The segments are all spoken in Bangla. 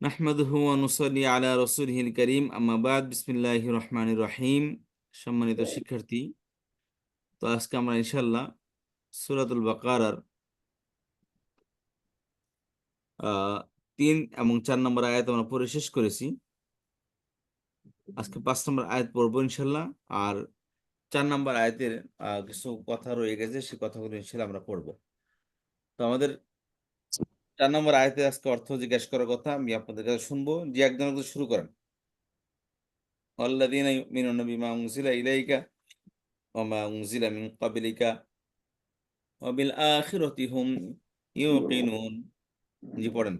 নাহমাদুহু ওয়া নুসাল্লি আলা রাসূলিহিল কারীম, আম্মা বাদ। বিসমিল্লাহির রহমানির রহিম। সম্মানিত শিক্ষার্থী, তো আজকে আমরা ইনশাআল্লাহ সূরাতুল বাকারার 3 এবং 4 নম্বর আয়াত আমরা পড়ে শেষ করেছি। আজকে 5 নম্বর আয়াত পড়বো ইনশাআল্লাহ। আর 4 নম্বর আয়াতের কিছু কথা রয়ে গেছে, সেই কথাগুলো ইনশাআল্লাহ আমরা পড়বো। তো আমাদের 4 নম্বর আয়াতের আজকে অর্থ জিজ্ঞাসা করার কথা আমি আপনাদের কাছে শুনবো। যে একজন শুরু করেন। আল্লাযীনা ইউমিনুনা বিমা উনজিলা ইলাইকা ওয়া মা উনজিলা মিন ক্বাবলিকা ওয়া বিল আখিরাতি হুম ইউকিনুন। জি পড়েন,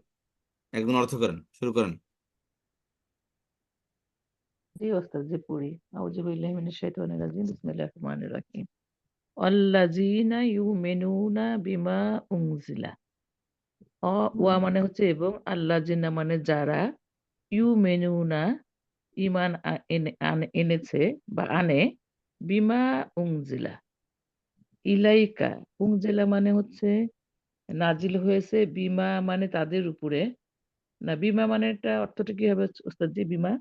একজন অর্থ করেন, শুরু করেন। জি ওস্তাদ, জি পড়ি। আউযু বিল্লাহি মিনাশ শাইতানির রাজিম। বিসমিল্লাহির রহমানির রহিম। আল্লাযীনা ইউমিনুনা বিমা উনজিলা। ওয়া মানে হচ্ছে এবং, আল্লাযীনা মানে যারা, ইউমিনুনা ঈমান এনেছে বা আনে, বিমা উনজিলা ইলাইকা। উনজিলা মানে হচ্ছে নাজিল হয়েছে, বিমা মানে তাদের উপরে। না, বিমা মানেটা অর্থটা কি হবে ওস্তাদ জি? বিমা,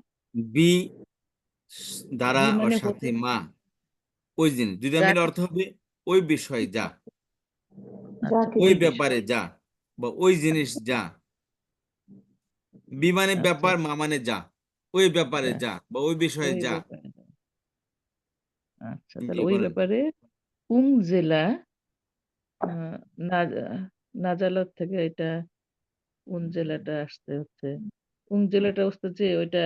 বি দ্বারা বি বা মানে সাথে হতে, মা, ওই জিনিস দুইটা যা মিলে অর্থ কিছু, হবে ওই বিষয় যা, আচ্ছা ওই ওই ব্যাপারে বিষয়, যা, বা ওই জিনিস যা। বি মানে আচ্ছা ব্যাপার, মা মানে যা, ওই ব্যাপারে যা, যা বা ওই বিষয়ে ওই যা। ব্যাপারে, আচ্ছা তাহলে জি ওই বলেন। ব্যাপারে জেলা, আহ, নাজালত থেকে এটা জেলাটা আসতে হচ্ছে। জেলাটা হচ্ছে যে ওইটা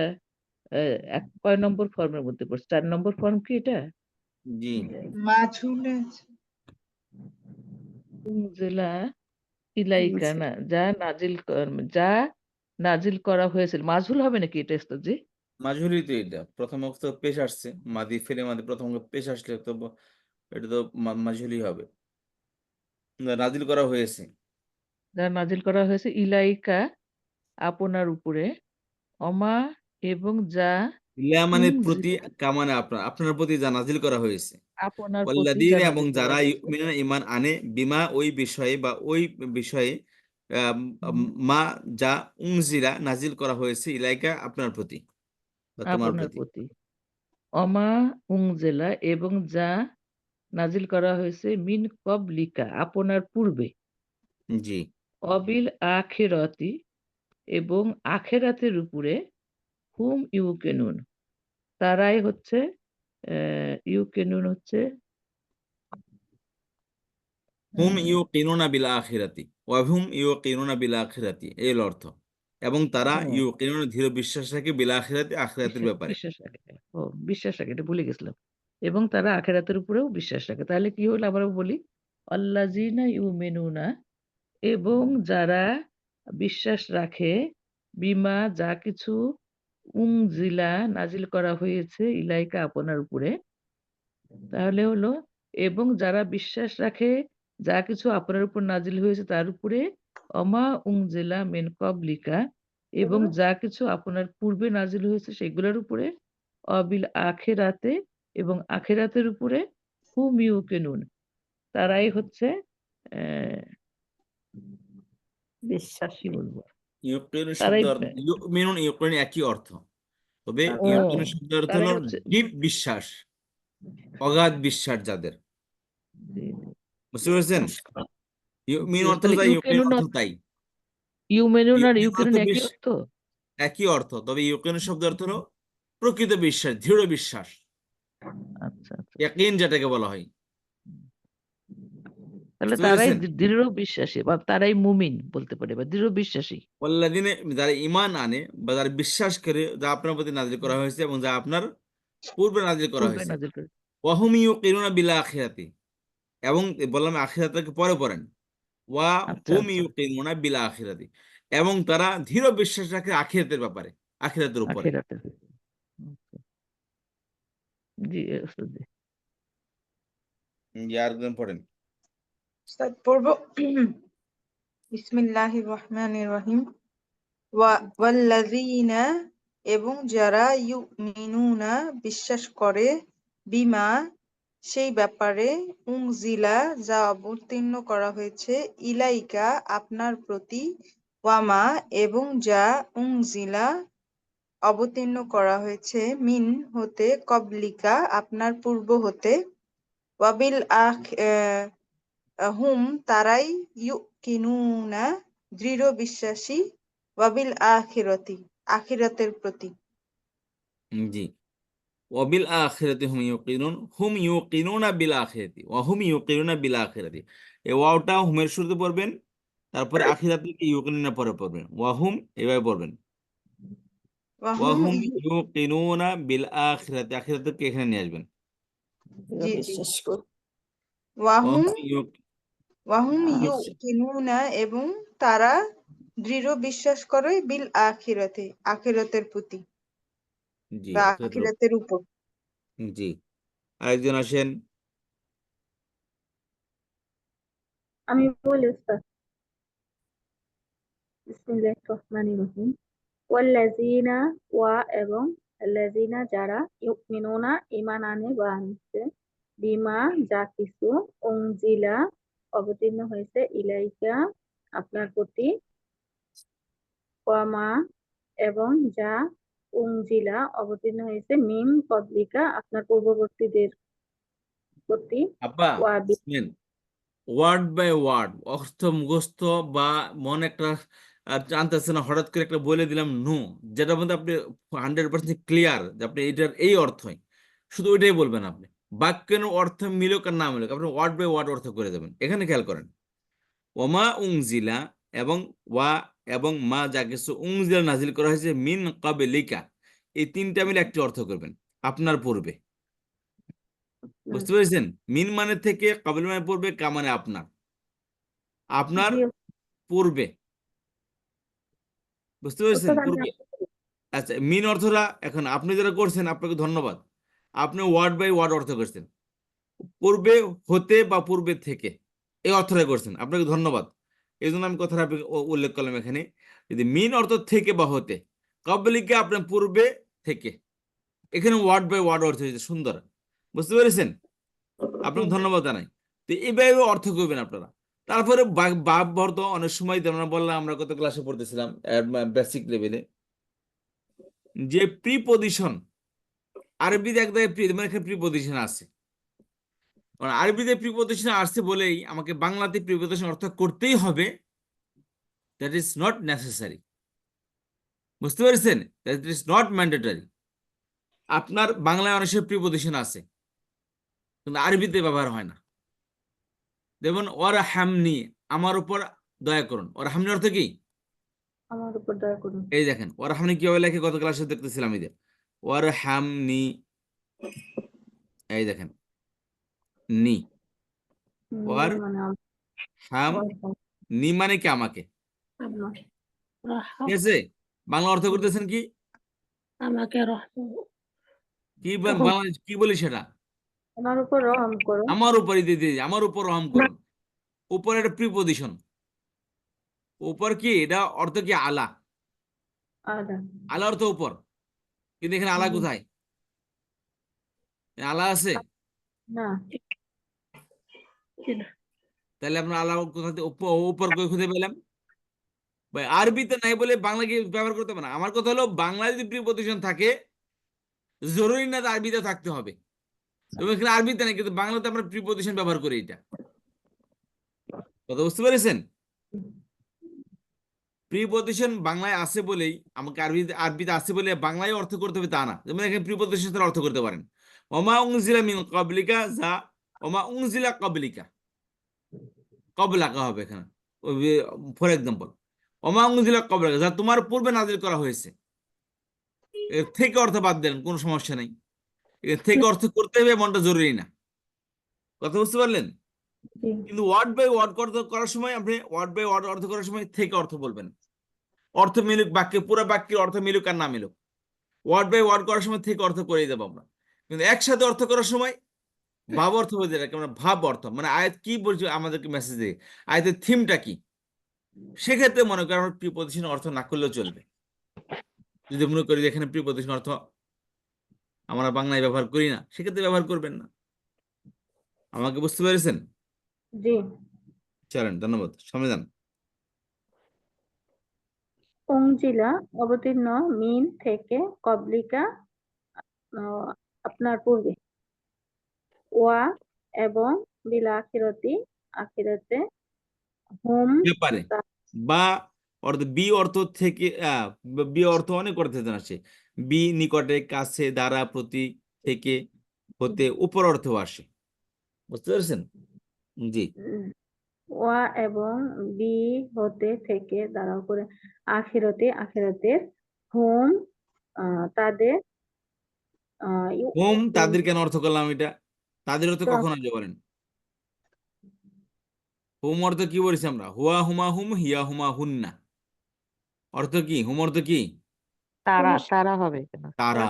কয় নম্বর ফর্মের মধ্যে পড়ছে? 4 নম্বর ফর্ম কি এটা? জি মাঝুলে জেলা ইলাইকা, না যা নাজিল করা হয়েছিল। মাজহুল হবে নাকি এটা ওস্তাদ জি? মাঝুরি তো, এটা প্রথম অক্ত পেশ আসছে, মাদি ফেলে মাদি প্রথম অক্ত পেশ আসলে তো এটা তো মাঝুলি হবে। না, নাজিল করা হয়েছে। যা নাজিল করা হয়েছে ইলাইকা আপনার উপরে, অমা এবং যা ইলা মানে প্রতি, উনজিলা কামানে আপনার, আপনার প্রতি যা নাজিল করা হয়েছে। আপনার প্রতি যা ওয়াল্লাযীনা এবং নাজিল করা যারা হয়েছে। ইউমিনুনা ঈমান আনে, বিমা ওই বিষয়ে বা ওই বিষয়ে, আম, আম, হুম, মা যা উনজিলা নাজিল করা হয়েছে ইলাইকা আপনার প্রতি বা তোমার আপনার প্রতি। প্রতি, অমা উনজিলা এবং যা নাজিল করা হয়েছে, মিন কবলিকা আপনার পূর্বে, জি অবিল আখিরাতি এবং আখেরাতের উপরে, হুম ইউকিনুন তারাই হচ্ছে, ইউকিনুন হচ্ছে, হুম আহ, ইউকিনুনা বিল আখিরাতি ওয়া হুম ইউকিনুনা বিল আখিরাতি, এই হলো অর্থ। এবং তারা ও ইউকিনুনা দৃঢ় বিশ্বাস রাখে বিল আখিরাতি, আখিরাতের ব্যাপারে। বিশ্বাস রাখে। ও বিশ্বাস রাখে, এটা ভুলে গেছিলাম। এবং তারা আখেরাতের উপরেও বিশ্বাস রাখে। তাহলে কি হলো আবারও বলি, আল্লাযীনা ইউমিনুনা এবং যারা বিশ্বাস রাখে, বিমা যা কিছু, উনজিলা নাজিল করা হয়েছে, ইলাইকা আপনার উপরে। তাহলে হলো, এবং যারা বিশ্বাস রাখে যা কিছু আপনার উপর নাজিল হয়েছে তার উপরে, অমা উনজিলা মিন ক্বাবলিকা এবং যা কিছু আপনার পূর্বে নাজিল হয়েছে সেগুলোর উপরে, অবিল আখিরাতে এবং আখিরাতের উপরে, হুম ইউকিনুন তারাই হচ্ছে আহ কি বলবো, ইউকিনু শব্দ তারাই ইউমিনুন ইউকিনুন একই অর্থ, তবে ও ইউকিনু শব্দের অর্থ তারাই হলো হচ্ছে, ডিপ বিশ্বাস, অগাধ বিশ্বাস যাদের। জি, জি। বুঝতে পেরেছেন? জি, ইউমিন অর্থ তাহলে তাই, ইউকিনুন ইউকিনুন অর্থ তাই। ইউমেনুন আর ইউমিন অর্থ ইউকিনুন একই অর্থ। একই অর্থ, তবে ইউকিনু শব্দের অর্থ হলো প্রকৃত বিশ্বাস, দৃঢ় বিশ্বাস, আচ্ছা আচ্ছা, ইয়াকিন যেটাকে বলা হয়। তাহলে বুঝতে তারাই পেরেছেন? দৃঢ় বিশ্বাসী বা তারাই মুমিন বলতে পারে বা দৃঢ় বিশ্বাসী। ওয়াল্লাযীনা, যারা ঈমান আনে বা যারা বিশ্বাস করে যা আপনার প্রতি নাযিল করা হয়েছে এবং যা আপনার পূর্বে নাযিল করা পূর্বে হয়েছে। নাজিল করে। ওয়া হুম ইউকিনুনা বিল আখিরাতি, এবং বললাম আখিরাতকে পরে পড়েন। ওয়া আচ্ছা হুম আচ্ছা, ইউকিনুনা বিল আখিরাতি, এবং তারা দৃঢ় বিশ্বাস রাখে আখিরাতের ব্যাপারে, আখিরাতের উপরে। আখিরাতে। আচ্ছা, জি ওস্তাদ জি। আর একজন পড়েন। উস্তাদ পড়ব। বিসমিল্লাহির রহমানির রহিম। ওয়াল্লাযীনা এবং যারা, ইউমিনুনা বিশ্বাস করে, বিমা সেই ব্যাপারে, উনজিলা যা অবতীর্ণ করা হয়েছে, ইলাইকা আপনার প্রতি, ওয়ামা এবং যা উনজিলা অবতীর্ণ করা হয়েছে মিন হতে কবলিকা আপনার পূর্ব হতে ওয়াবিল হুম তারাই ইউকিনুনা দৃঢ় বিশ্বাসী ওয়াবিল আখিরাতের প্রতি। জি, ওয়াবিল আখিরাতি হুম ইউকিনুনা বিল আখিরাতি ওয়া হুম ইউকিনুনা বিল আখিরাতি। এই ওয়াওটা হুমের শুরুতে পড়বেন, তারপরে আখিরাতকে ইউকিনুনা পরে পড়বেন, ওয়া হুম এভাবে পড়বেন, ওয়া ওয়াহুম হুম ইউকিনুনা বিল আখিরাতি, আখিরাতকে এখানে নিয়ে আসবেন। জি জি বিশ্বাস করি। ওয়া ওয়াহুম হুম ওয়াহুম ইউকিনুনা এবং তারা দৃঢ় বিশ্বাস করে বিল আখিরাতের প্রতি জি বা আখিরাতের উপর। আখিরাতের উপর। জি, আরেকজন আসেন। আমি বলি উস্তাদ, বিসমিল্লাহির রহমানির রহিম। ওয়াল্লাযীনা ওয়া এবং আল্লাযীনা যারা ইউমিনুনা ঈমান আনে বা আনছে বিমা যা কিছু উনজিলা অবতীর্ণ হয়েছে ইলাইকা আপনার প্রতি ওয়া মা এবং যা উনজিলা অবতীর্ণ হয়েছে মিন কবলিকা আপনার পূর্ববর্তীদের প্রতি আপা ওয়া শুনেন, ওয়ার্ড বাই ওয়ার্ড অর্থ মুখস্থ বা মন একটা জানতেছে না, হঠাৎ করে একটা বলে দিলাম নো, যেটার মধ্যে আপনি 100% ক্লিয়ার যে আপনি এটার এই অর্থই, শুধু ওইটাই বলবেন আপনি। বাক্যের অর্থ মিলুক আর না মিলুক আপনি ওয়ার্ড বাই ওয়ার্ড অর্থ করে দেবেন। এখানে খেয়াল করেন, ওমা উংজিলা এবং ওয়া এবং মা যা কিছু উংজিলা নাজিল করা হয়েছে মিন কাবলিকা, এই তিনটা মিলে একটি অর্থ করবেন, আপনার পূর্বে। বুঝতে পেরেছেন? মিন মানে থেকে, কাবিল মানে পূর্বে, কা মানে আপনার, আপনার জি পূর্বে। বুঝতে পেরেছেন? উস্তাদ, আমি পূর্বে। আচ্ছা, মিন অর্থটা এখন আপনি যারা করছেন আপনাকে ধন্যবাদ, আপনি ওয়ার্ড বাই ওয়ার্ড অর্থ করছেন, পূর্বে হতে বা পূর্বে থেকে এই অর্থটা করছেন, আপনাকে ধন্যবাদ। এই জন্য আমি কথাটা উল্লেখ করলাম এখানে, যদি মিন অর্থ থেকে বা হতে, কাবলিকে আপনার পূর্বে থেকে, এখানে ওয়ার্ড বাই ওয়ার্ড অর্থ হয়েছে, সুন্দর। বুঝতে পেরেছেন? আপনাকে ধন্যবাদ জানাই। তো এইভাবে অর্থ করবেন আপনারা। তারপরে বাপ ভর্ত অনেক সময় আমরা বললাম, আমরা কত ক্লাসে পড়তেছিলাম বেসিক লেভেলে, যে প্রিপজিশন আরবিতে এক জায়গায় মানে এখানে প্রিপজিশন আছে, কারণ আরবিতে প্রিপজিশন আসছে বলেই আমাকে বাংলাতে প্রিপজিশন অর্থ করতেই হবে, দ্যাট ইজ নট নেসেসারি। বুঝতে পেরেছেন? That is not mandatory. আপনার বাংলায় অনেক প্রিপজিশন আছে কিন্তু আরবিতে ব্যবহার হয় না। যেমন ওর হ্যামনি, আমার উপর দয়া করুন, ওর হামনি অর্থ কি? আমার উপর দয়া করুন। এই দেখেন ওর হামনি কিভাবে লেখে, গত ক্লাসে দেখতেছিলাম এই যে ওর হামনি, এই দেখেন নি, ওর মানে হাম নি মানে কি আমাকে, ঠিক আছে? বাংলা অর্থ করতেছেন কি? আমাকে কি বাংলা কি বলি সেটা? আমার উপর রহম করো। আমার উপর আমার উপর রহম করুন। উপর একটা প্রিপজিশন, উপর কি এটা অর্থ কি? আলা। আদা। আলা অর্থ উপর, কিন্তু এখানে আলা কোথায়? আলা আছে? না, তাহলে আপনার আলা কোথা থেকে উপর কই খুঁজে পেলাম? ভাই আরবিতে নাই বলে বাংলা কি ব্যবহার করতে পারে না? আমার কথা হলো বাংলায় যদি প্রিপজিশন থাকে জরুরি না যে আরবিতে থাকতে হবে, এবং এখানে আরবিতে নাই কিন্তু বাংলাতে আমরা প্রিপজিশন ব্যবহার করি, এটা কথা বুঝতে পেরেছেন? প্রিপজিশন বাংলায় আছে বলেই আমাকে আরবিতে আছে বলে বাংলায় অর্থ করতে হবে তা না। যেমন এখানে প্রিপজিশন অর্থ করতে পারেন, ওমা উনজিলা মিন ক্বাবলিকা, যা ওমা উনজিলা ক্বাবলিকা, ক্বাবলাকা হবে এখানে, ফর এক্সাম্পল ওমা উনজিলা ক্বাবলাকা, যা তোমার পূর্বে নাজিল করা হয়েছে। এর থেকে অর্থ বাদ দেন, কোনো সমস্যা নেই, এর থেকে অর্থ করতে হবে এমনটা জরুরি না। কথা বুঝতে পারলেন? কিন্তু ওয়ার্ড বাই ওয়ার্ড করার সময় আপনি ওয়ার্ড বাই ওয়ার্ড অর্থ করার সময় থেকে অর্থ বলবেন, অর্থ মিলুক বাক্যে, পুরো বাক্যের অর্থ মিলুক আর না মিলুক, ওয়ার্ড বাই ওয়ার্ড করার সময় থেকে অর্থ করেই দেবো আমরা। কিন্তু একসাথে অর্থ করার সময় ভাব অর্থ বলতে রাখি আমরা, ভাব অর্থ মানে আয়াত কি বলছে আমাদেরকে মেসেজ দিয়ে, আয়াতের থিমটা কি, সেক্ষেত্রে মনে করেন আমরা প্রিপজিশন অর্থ না করলেও চলবে। যদি মনে করি যে এখানে প্রিপজিশন অর্থ আমরা বাংলায় ব্যবহার করি না, সেক্ষেত্রে ব্যবহার করবেন না। আমাকে বুঝতে পেরেছেন? জি। চলেন, ধন্যবাদ, সামনে যান। উংজিলা অবতীর্ণ মিন থেকে কবলিকা আপনার পূর্বে ওয়া এবং বিল আখিরাতি আখিরাতে হুম ব্যাপারে তা- বা অর্থ বি অর্থ থেকে বি অর্থ অনেক অর্থে আসে। বি নিকটে, কাছে, দ্বারা, প্রতি, থেকে, হতে, উপর অর্থেও আসে। বুঝতে পেরেছেন? জি। উম, ওয়া এবং বি হতে থেকে দ্বারা করে আখিরাতের হুম তাদের হুম তাদের কেন অর্থ করলাম এটা? তাদের অর্থ কখন আসবে বলেন? হুম অর্থ কি বলেছি আমরা? হুয়া হুমা হুম, হিয়া হুমা হুন্না। অর্থ কি? হুম অর্থ কি? তারা পুরুষ তারা হবে কেন? তারা।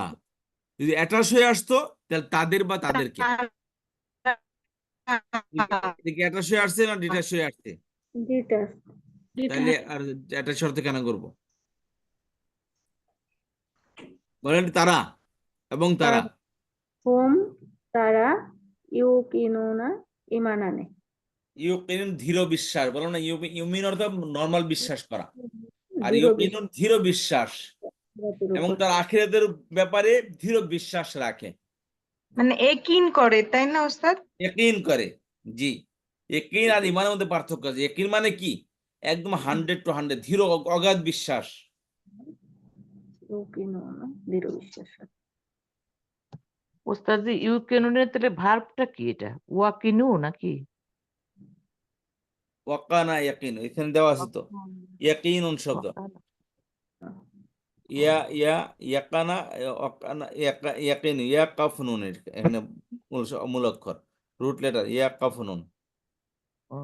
যদি অ্যাটাচ হয়ে আসতো তাহলে তাদের বা তাদেরকে। এটা কি অ্যাটাচ হয়ে আসছে না ডিটাচ হয়ে আসছে? ডিটাচ তাহলে আর অ্যাটাচ অর্থ কেন করব? বলেন তারা এবং তারা। হুম তারা ইউকিনুনা ঈমান আনে ইউকিনুন ধীর বিশ্বাস, বলো না? ইউমিন অর্থ নর্মাল বিশ্বাস করা, আর দৃঢ় ইউকিনুন ধীর বিশ্বাস, বিশ্বাসের এবং উপর তার আখিরাতের ব্যাপারে ধীর বিশ্বাস রাখে, মানে একিন করে, তাই না ওস্তাদ? ইয়াকিন করে। জি। ইয়াকিন আর ইমানের মধ্যে পার্থক্য আছে। ইয়াকিন মানে কি? একদম 100 to 100 ধীর অগাধ বিশ্বাস। ইউকিনুনা দৃঢ় বিশ্বাস ওস্তাদ ইউকেনুনের তাহলে ভার্বটা কি এটা? ওয়াকিনু নাকি? ওয়াকানা ইয়াকিন এখানে দেওয়া আছে তো, ইয়াকিনুন শব্দ। ওয়াকানা। ইয়া ইয়া ইয়াকানা ওয়াকানা ইয়াকিন ইয়াকাফনুন এখানে মূল অক্ষর, রুট লেটার ইয়াকাফনুন। ও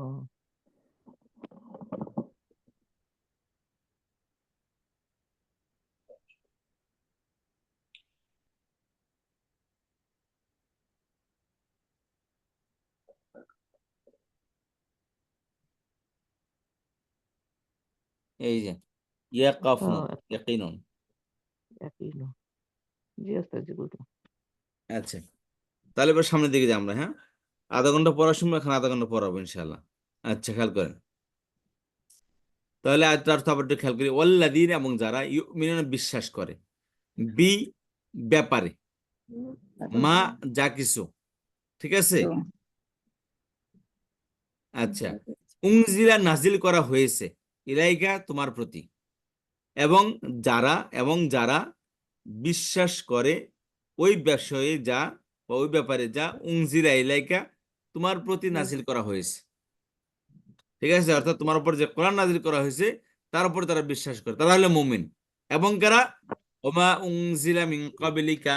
এই যে ও, ইয়াকাফনুন ইয়াকিনুন। ইয়াকিনু। জি ওস্তাদ জি বুঝলাম। আচ্ছা, তাহলে এবার সামনের দিকে যাই আমরা। হ্যাঁ, আধা ঘন্টা পড়ার সময় এখন আধা ঘন্টা পড়াবো ইনশাল্লাহ। আচ্ছা, খেয়াল করেন তাহলে। আর তার তারপর একটু খেয়াল করি, ওয়াল্লাযীনা এবং যারা ইউমিনুনা বিশ্বাস করে, বি ব্যাপারে, মা যা কিছু, ঠিক আছে। আচ্ছা, উনজিলা নাজিল করা হয়েছে, ইলাইকা তোমার প্রতি, এবং যারা বিশ্বাস করে ওই বিষয়ে যা বা ওই ব্যাপারে যা উনজিলা ইলাইকা তোমার প্রতি নাজিল করা হয়েছে, ঠিক আছে। অর্থাৎ তোমার উপর যে কোরআন নাজিল করা হয়েছে তার উপর তারা বিশ্বাস করে, তারা হলো মুমিন। এবং কারা? ওমা উনজিলা মিন ক্বাবলিকা,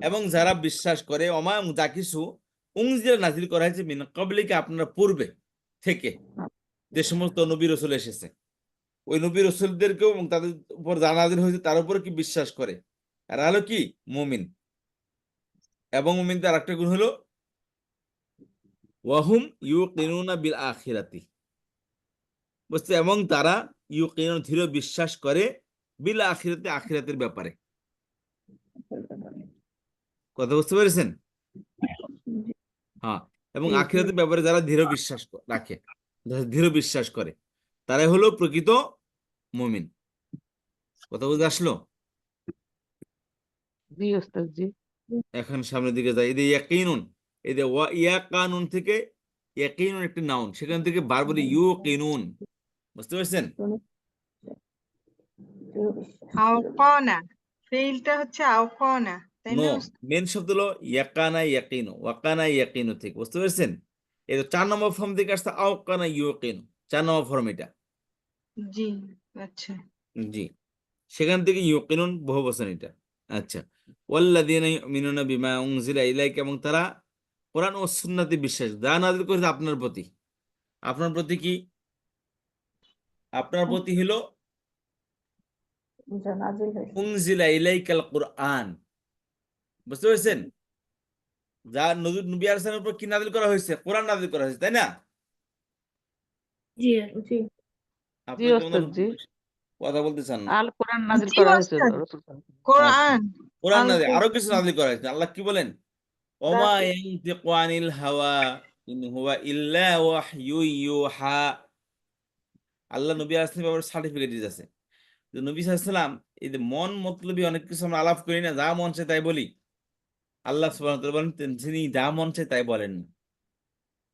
এবং যারা বিশ্বাস করে ওমা যা কিছু উনজিলা নাজিল করা হয়েছে মিন ক্বাবলিকা আপনার পূর্বে থেকে, যে সমস্ত নবী রাসূল এসেছে, ওই নবী রাসূলদেরকেও এবং তাদের উপর যা নাজিল হয়েছে তার উপর কি বিশ্বাস করে, এরা হলো কি মুমিন। এবং মুমিনদের আরেকটা গুণ হলো ওয়াহুম ইউকিনুনা বিল আখিরাতি, বুঝতে, এবং তারা ইউকিনুন ধীর বিশ্বাস করে বিল আখিরাতে আখিরাতের ব্যাপারে। কথা বুঝতে পেরেছেন? হ্যাঁ, এবং আখিরাতের ব্যাপারে যারা দৃঢ় বিশ্বাস রাখে, যারা দৃঢ় বিশ্বাস করে, তারাই হলো প্রকৃত মুমিন। কথা বুঝতে আসলো? জি ওস্তাদ জি। এখন সামনের দিকে যাই। এই যে ইয়াকিনুন, এই যে ওয়া ইয়াকানুন থেকে ইয়াকিনুন একটি নাউন, সেখান থেকে বার বলি ইউকিনুন। বুঝতে পারছেন? আওকানা, ফেইলটা হচ্ছে আওকানা, তাই নো, না ওস্তাদ? মেন শব্দ হলো ইয়াকানা ইয়াকিনু, ওয়াকানা ইয়াকিনু থেকে। বুঝতে পেরেছেন? এই তো 4 নম্বর ফর্ম থেকে আসছে আওকানা ইউকিনু, 4 নম্বর ফর্ম এটা। জি, আচ্ছা। জি, সেখান থেকে ইউকিনুন বহু বচন এটা। আচ্ছা, ওয়াল্লাযীনা ইউমিনুনা বিমা উনজিলা ইলাইকা, এবং তারা কোরআন ও সুন্নাতে বিশ্বাস, যা নাযিল করেছে আপনার প্রতি। আপনার প্রতি কি? আপনার প্রতি হলো নাজিল হয়েছে উনজিলা ইলাইকাল কোরআন। বুঝতে পেরেছেন? যা নবী আলাইহিস সালামের উপর কি নাযিল করা হয়েছে? কোরআন নাযিল করা হয়েছে, তাই না? জি জি জি আপনার কেমন ওস্তাদ জি। কথা বলতে চান না? আল কোরআন নাজিল জি করা হয়েছে ওস্তাদ, রাসূল সাল্লাল্লাহু আলাইহি আচ্ছা, কোরআন, কোরআন আল নাযিল, আরো কোরআন। কিছু নাযিল করা হয়েছে। আল্লাহ কি বলেন? ওমা রাসূল ইয়ানতিকু আনিল হাওয়া ইন হুয়া ইল্লা ওয়াহয়ু ইউহা। আল্লাহ নবী আলাইহিস সালামের ব্যাপারে সার্টিফিকেট দিতেছে, যে নবী সাল্লাল্লাহু আলাইহি ওয়াসাল্লাম এই যে মন মতলবী অনেক কিছু আমরা আলাপ করি না, যা মন চায় তাই বলি। আল্লাহ সুবহানাহু ওয়া তাআলা বলেন তিনি যা মন চায় তাই বলেন না।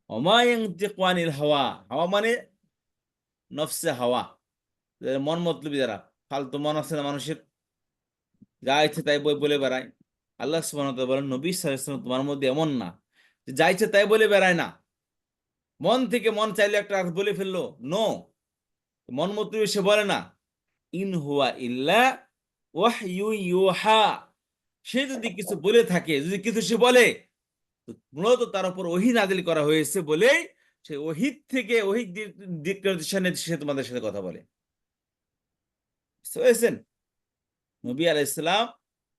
ওমা ইয়ানতিকু আনিল হাওয়া, হাওয়া মানে নফসে হাওয়া, যাদের মন মতলবী, যারা ফালতু মন আছে না মানুষের, যা ইচ্ছে তাই বলে বেড়ায়। আল্লাহ সুবহানাহু ওয়া তাআলা বলেন নবী সাল্লাল্লাহু আলাইহি ওয়াসাল্লাম তোমার মধ্যে এমন না যে যা ইচ্ছে তাই বলে বেড়ায় না, মন থেকে মন চাইলে একটা আর বলে ফেললো, নো, মন মতলবী সে বলে না। ইন হুয়া ইল্লা ওয়াহয়ু ইউহা, সে যদি কিছু বলে থাকে, যদি কিছু সে বলে, তো মূলত তার উপর ওহী নাযিল করা হয়েছে বলেই সে ওহী থেকে ওহী ডিক্লারেশনে সে তোমাদের সাথে কথা বলে। বুঝতে পেরেছেন? নবী আলাইহিস সালাম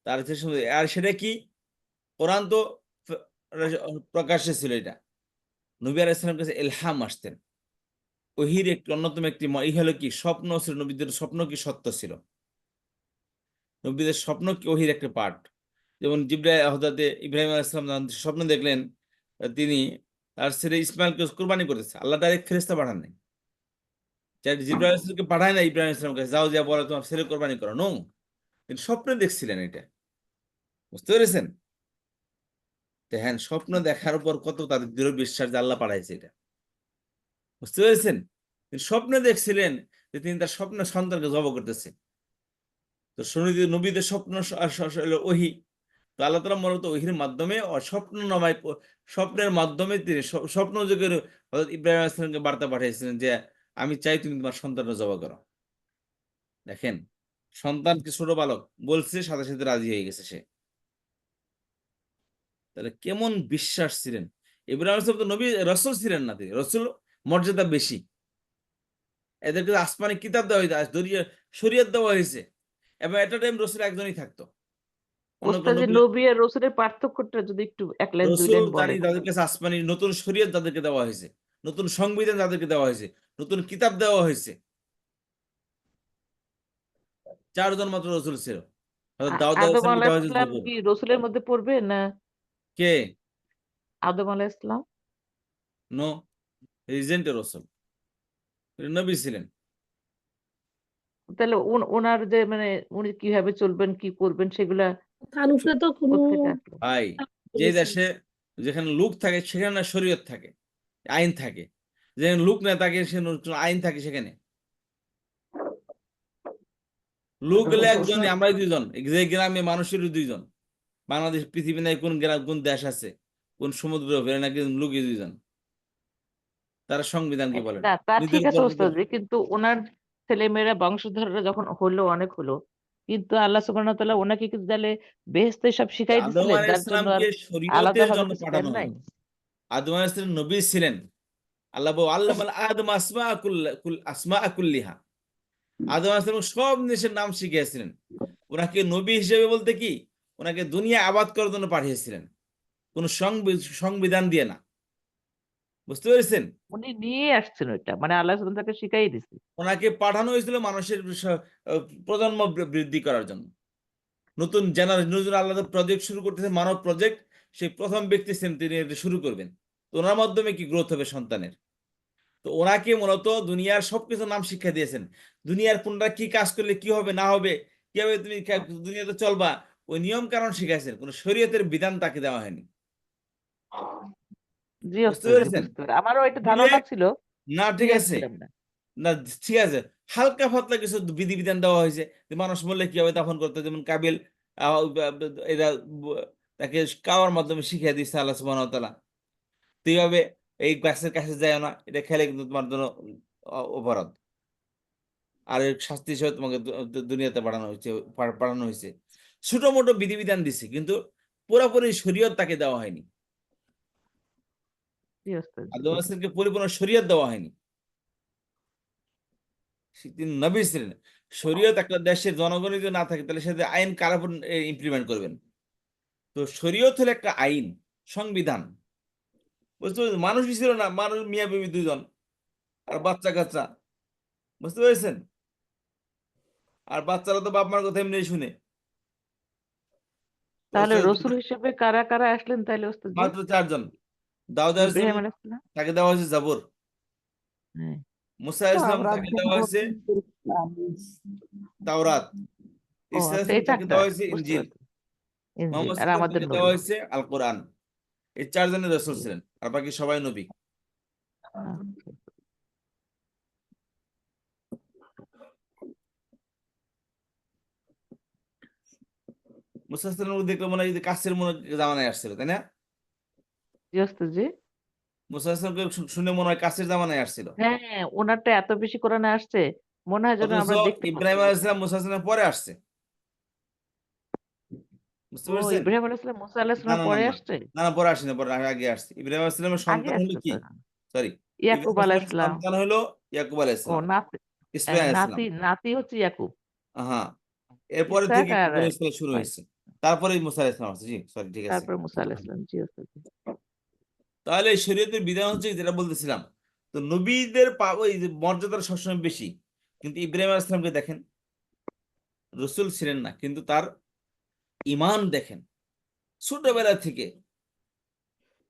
তার যে আর সেটা কি, কোরআন তো প্রকাশ্যে ছিল, এটা নবী আলাইহিস সালামের কাছে ইলহাম আসতেন। ওহীর একটি অন্যতম একটি ই হলো কি, স্বপ্ন ছিল, নবীদের স্বপ্ন কি সত্য ছিল, নবীদের স্বপ্ন কি ওহীর একটা পার্ট। যেমন হযরতে ইব্রাহিম আলাইহিস সালাম যখন স্বপ্ন দেখলেন, তিনি তার ছেলে ইসমাইলকে কুরবানি করেছে, আল্লাহ ডাইরেক্ট ফেরেশতা পাঠান নাই, জিবরাইল আলাইহিস সালামকে পাঠায় না ইব্রাহিম আলাইহিস সালামের কাছে, যাও যা বলো তোমার ছেলে কোরবানি করো, নো, তিনি স্বপ্নে দেখছিলেন এটা। বুঝতে পেরেছেন? দেখেন স্বপ্ন দেখার উপর কত তাদের দৃঢ় বিশ্বাস যে আল্লাহ পাঠাইছে এটা। বুঝতে পেরেছেন? তিনি স্বপ্নে দেখছিলেন যে তিনি তার স্বপ্ন সন্তানকে জবাই করতেছে। তো নবীদের স্বপ্ন হলো ওহী। তো আল্লাহ তাআলা মূলত ওহীর মাধ্যমে স্বপ্নের মাধ্যমে তিনি স্বপ্ন যুগের হযরত ইব্রাহিম আলাইহিস সালামকে বার্তা পাঠিয়েছিলেন যে আমি চাই তুমি তোমার সন্তানকে জবাই করো। দেখেন, সন্তানকে ছোট বালক বলছে, সাথে সাথে রাজি হয়ে গেছে সে। তাহলে কেমন বিশ্বাস ছিলেন! ইব্রাহিম আলাইহিস সালাম তো নবী রাসূল ছিলেন না, তিনি রাসূল মর্যাদা বেশি। এদেরকে আসমানি কিতাব দেওয়া হয়েছে, শরীয়ত দেওয়া হয়েছে, এবং এট আ টাইম রাসূল একজনই থাকতো। অন্য কোন ওস্তাদ যে নবী, নবী আর রাসূলের পার্থক্যটা যদি একটু ১ লাইন ২ রাসূল লাইন জানি বলেন। যাদের কাছে আসমানি নতুন শরীয়ত যাদেরকে দেওয়া হয়েছে, নতুন সংবিধান যাদেরকে দেওয়া হয়েছে, নতুন কিতাব দেওয়া হয়েছে, ৪ জন মাত্র রাসূল ছিল। হযরত দাউদ আলাইহিস আদম সালামকে দেওয়া আলাইহিস হয়েছে সালাম জবুর। কি রাসূলের মধ্যে পড়বে না কে? আদম আলাইহিস সালাম? নো, রিজেন্ট রাসূল, তিনি নবী ছিলেন। তাহলে উনার যে মানে উনি কিভাবে চলবেন, কি করবেন সেগুলা তার উপরে তো কোনো কোত্থেকে আসলো? ভাই, যে বলেছেন। দেশে যেখানে লোক থাকে সেখানে না শরীয়ত থাকে, আইন থাকে। যেখানে লোক না থাকে সেখানে আইন থাকে সেখানে। লোক গেলে একজনই, আমরাই ২ জন। যে গ্রামে মানুষেরই ২ জন। বাংলাদেশ পৃথিবী নাই কোন গ্রাম, কোন দেশ আছে, কোন সমুদ্র ফেরে নাকি লোকই ২ জন। তারা সংবিধান কি বলেন? না তা নিজের ঠিক আছে উপর ওস্তাদ কিন্তু উনার ছেলেমেয়েরা বংশধররা যখন হলো, অনেক হলো। কিন্তু আল্লাহ সুবহানাহু ওয়া তাআলা উনাকে কি তাহলে বেহেশতে সব শিখাই আদম দিছিলেন? আলাইহিস যার জন্য আর সালামকে শরীয়তের আলাদাভাবে জন্য কিছু দেন পাঠানো নাই? হয়নি। আদম আলাইহিস সালাম নবী ছিলেন। আল্লাহ আল্লামাল আদম আসমা কুল্লিহা। আদম আলাইহিস সালাম সব জিনিসের নাম শিখিয়েছিলেন। ওনাকে নবী হিসেবে বলতে কি, ওনাকে দুনিয়া আবাদ করার জন্য পাঠিয়েছিলেন, কোন সংবিধান দিয়ে না। বুঝতে পেরেছেন? উনি নিয়ে আসছেন ওইটা। মানে আল্লাহ সুবহানাহু তাকে শিখাই দিছে। ওনাকে পাঠানো হয়েছিল মানুষের প্রজন্ম বৃদ্ধি করার জন্য। নতুন জেনারেশন, নতুন আল্লাহ প্রজেক্ট শুরু করতেছে, মানব প্রজেক্ট। সেই প্রথম ব্যক্তি ছিলেন, তিনি এটা শুরু করবেন। তো ওনার মাধ্যমে কি গ্রোথ হবে সন্তানের। তো ওনাকে মূলত দুনিয়ার সবকিছু নাম শিক্ষা দিয়েছেন। দুনিয়ার কোনটা কি কাজ করলে কি হবে না হবে, কিভাবে তুমি দুনিয়াতে চলবা, ওই নিয়ম কানুন শিখাইছেন। কোন শরীয়তের বিধান তাকে দেওয়া হয়নি। জি বুঝতে ওস্তাদ, জি পেরেছেন? বুঝতে পারি। আমারও একটা দিয়ে ধারণা ছিল, না, ঠিক ক্লিয়ার আছে, ছিলাম না। না, ঠিক আছে, হালকা পাতলা কিছু বিধিবিধান দেওয়া হয়েছে যে মানুষ মরলে কিভাবে দাফন করতে। যেমন কাবিল এরা তাকে কাওয়ার মাধ্যমে শিখিয়ে দিচ্ছে আল্লাহ সুবহানাহু ওয়া তাআলা। তো এইভাবে এই গাছের কাছে যায় না, এটা খেলে কিন্তু তোমার জন্য অপরাধ। আর এর শাস্তি হিসেবে তোমাকে দুনিয়াতে পাঠানো হয়েছে। ছোট মোটো বিধিবিধান দিচ্ছে, কিন্তু পুরোপুরি শরীয়ত তাকে দেওয়া হয়নি। জি ওস্তাদ, জি। আদম আলাইহিসসালামকে পরিপূর্ণ শরীয়ত দেওয়া হয়নি। তিনি নবী ছিলেন। শরীয়ত একটা দেশের জনগণের যদি না থাকে, তাহলে সে আইন কার উপর ইমপ্লিমেন্ট করবেন? তো শরীয়ত হলো একটা আইন, সংবিধান। বুঝতে পেরেছেন? মানুষই ছিল না, মানুষ মিয়া বিবি ২ জন, আর বাচ্চা কাচ্চা। বুঝতে পেরেছেন? আর বাচ্চারা তো বাপ মার কথা এমনি শুনে। তাহলে রসুল হিসেবে কারা, কারা আসলেন তাইলে ওস্তাদ জি? মাত্র ৪ জন। দাউদ আলাইহিস ইব্রাহিম সালাম, আলাইহিস সালাম? তাকে দেওয়া হয়েছে জাবুর। হ্যাঁ। মুসা আলাইহিস সালাম তাওরাত তাকে দেওয়া হয়েছে ইসলাম। তাওরাত, ও ঈসা আলাইহিস আচ্ছা, এই সালাম তাকে চারটা দেওয়া হয়েছে বুঝতে ইনজিল, পারছি। ইনজিল মোহাম্মদ আর সাল্লাল্লাহু আমাদের তাকে দেওয়া নবী। হয়েছে আল কোরআন। এই চারজনের রাসূল জি। ছিলেন, আর বাকি সবাই নবী। আচ্ছা। মুসা আলাইহিস সালাম দেখলে মনে হয় যে কাছের মনে হয় জামানায় আসছিল, তাই না? জি ওস্তাদ জি। মুসা আলাইহিস সালামকে শুনে মনে হয় কাছের জামানায় আসছিল। হ্যাঁ, ওনারটা এত বেশি কোরআনে আসছে, মনে হয় যেন অথচ আমরা দেখতে পাচ্ছি। ইব্রাহিম আলাইহিস সালাম মুসা আলাইহিস সালামের পরে আসছে, বুঝতে ও পেরেছেন? ইব্রাহিম আলাইহিস সালাম মুসা আলাইহিস না সালামের না না পরে না আসছে? না না, পরে আসেনি, পরে আগে আসছে। ইব্রাহিম আলাইহিস সালামের আগে সন্তান হলো আসছে কি, তো। সরি, ইয়াকুব ইব্রাহিম আলাইহিস আলাইহিস সালামের সালাম। সন্তান হলো ইয়াকুব আলাইহিস ও সালাম, নাতি, ইসমাঈল আলাইহিস সালাম। নাতি নাতি হচ্ছে ইয়াকুব। হ্যাঁ, এরপরে ইসহাক থেকে আর বনী ইসরাইল শুরু ইসমাইল। হয়েছে, তারপরে মুসা আলাইহিস সালাম আসছে। জি সরি, ঠিক আছে। তারপর মুসা আলাইহিস সালাম। জি ওস্তাদ জি। তাহলে এই শরীয়তের বিধান হচ্ছে যেটা বলতেছিলাম, তো নবীদের ওই যে মর্যাদা সবসময় বেশি, কিন্তু ইব্রাহিম আলাইহিস সালামকে দেখেন, রসুল ছিলেন না, কিন্তু তার ঈমান দেখেন, ছোটবেলা থেকে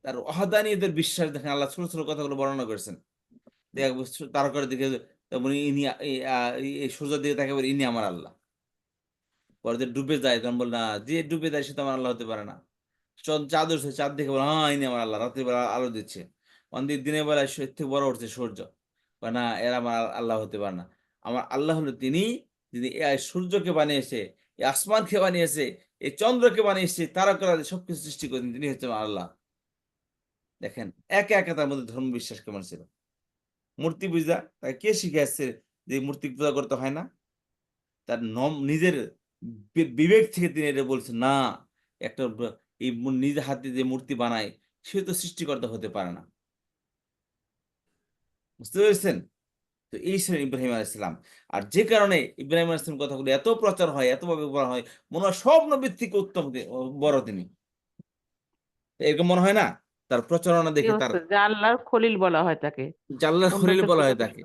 তার ওয়াহদানিয়তের বিশ্বাস দেখেন। আল্লাহ ছোট ছোট কথাগুলো বর্ণনা করেছেন। দেখ, তারকার দিকে তেমনি ইনি এই সূর্যের দিকে তাকে বলে ইনি আমার আল্লাহ। পরে যে ডুবে যায় তখন বল না, যে ডুবে যায় সে তো আমার আল্লাহ হতে পারে না। চাঁদ উঠছে, চাঁদ দেখে বলে হ্যাঁ ইনি আমার আল্লাহ, রাত্রি বেলা আলো দিচ্ছে। অন্যদিন দিনের বেলায় এর থেকে বড় উঠছে সূর্য, বলে না এরা আমার আল্লাহ হতে পারে না। আমার আল্লাহ হলো তিনি, যিনি এই সূর্যকে বানিয়েছে, এই আসমানকে বানিয়েছে, এই চন্দ্রকে বানিয়েছে, তারকা সবকিছু সৃষ্টি করেছেন, তিনি হচ্ছে আমার আল্লাহ। দেখেন একে একে তার মধ্যে ধর্ম বিশ্বাস কেমন ছিল। মূর্তি পূজা তাকে কে শিখাচ্ছে যে মূর্তি পূজা করতে হয় না? তার নিজের বিবেক থেকে তিনি এটা বলছেন না, একটা এই নিজের হাতে যে মূর্তি বানায় সে তো সৃষ্টিকর্তা হতে পারে না, বুঝতে পেরেছেন? তো এই ছিলেন ইব্রাহিম আলাইহিসসালাম। আর যে কারণে ইব্রাহিম আলাইহিসসালাম কথাগুলো এত প্রচার হয়, এতভাবে বলা হয়, মনে হয় সব নবীর থেকে উত্তম বড় তিনি, এরকম মনে হয় না? তার প্রচারণা জি দেখে, তার ওস্তাদ, যে আল্লাহর খলিল বলা হয় তাকে। আল্লাহর খলিল অন্যদের বলা হয় থেকে তাকে।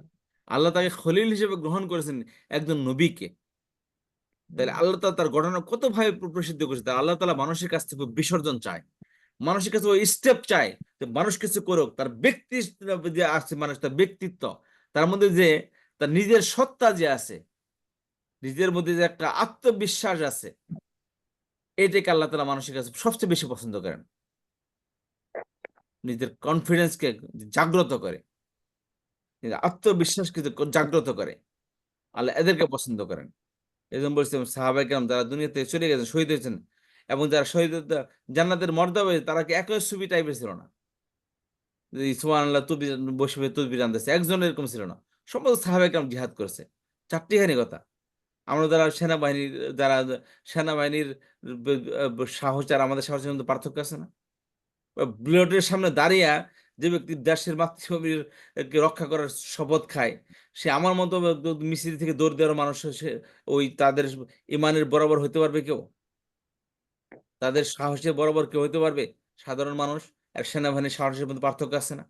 আল্লাহ তাকে খলিল হিসেবে গ্রহণ করেছেন, একজন নবীকে। তাহলে আল্লাহ তাআলা তার ঘটনা কত ভাবে প্রসিদ্ধ করেছে। আল্লাহ তাআলা মানুষের কাছ থেকে বিসর্জন চায়, মানুষের কাছে ওই স্টেপ চায় যে মানুষ কিছু করুক। তার ব্যক্তি যে আছে, মানুষ তার ব্যক্তিত্ব, তার মধ্যে যে তার নিজের সত্তা যে আছে, নিজের মধ্যে যে একটা আত্মবিশ্বাস আছে, এটাকে আল্লাহ তাআলা মানুষের কাছে সবচেয়ে বেশি পছন্দ করেন। নিজের কনফিডেন্সকে জাগ্রত করে, নিজের আত্মবিশ্বাসকে জাগ্রত করে, আল্লাহ এদেরকে পছন্দ করেন। এজন্য বলছিলাম সাহাবায়ে কেরাম যারা দুনিয়া থেকে চলে গেছেন, শহীদ হয়েছেন, এবং যারা শহীদ জান্নাতের মর্যাদা পেয়েছে, তারা কি একই সুফি টাইপের ছিল না? যে সুবহানাল্লাহ তকবীর বসে বসে তকবীর আনতেছে, একজন এরকম ছিল না। সমস্ত সাহাবায়ে কেরাম জিহাদ করেছে। চারটিখানি কথা। আমরা যারা সেনাবাহিনীর, যারা সেনাবাহিনীর সাহস আর আমাদের সাহসের মধ্যে পার্থক্য আছে না? বুলেটের সামনে দাঁড়িয়ে যে ব্যক্তি দেশের মাতৃভূমির কে রক্ষা করার শপথ খায়, সে আমার মতো মিছিল থেকে দৌড় দেওয়ার মানুষ, সে ওই তাদের ইমানের বরাবর হইতে পারবে কেউ? তাদের সাহসের বরাবর কেউ হইতে পারবে? সাধারণ মানুষ আর সেনাবাহিনীর সাহসের মধ্যে পার্থক্য আছে না?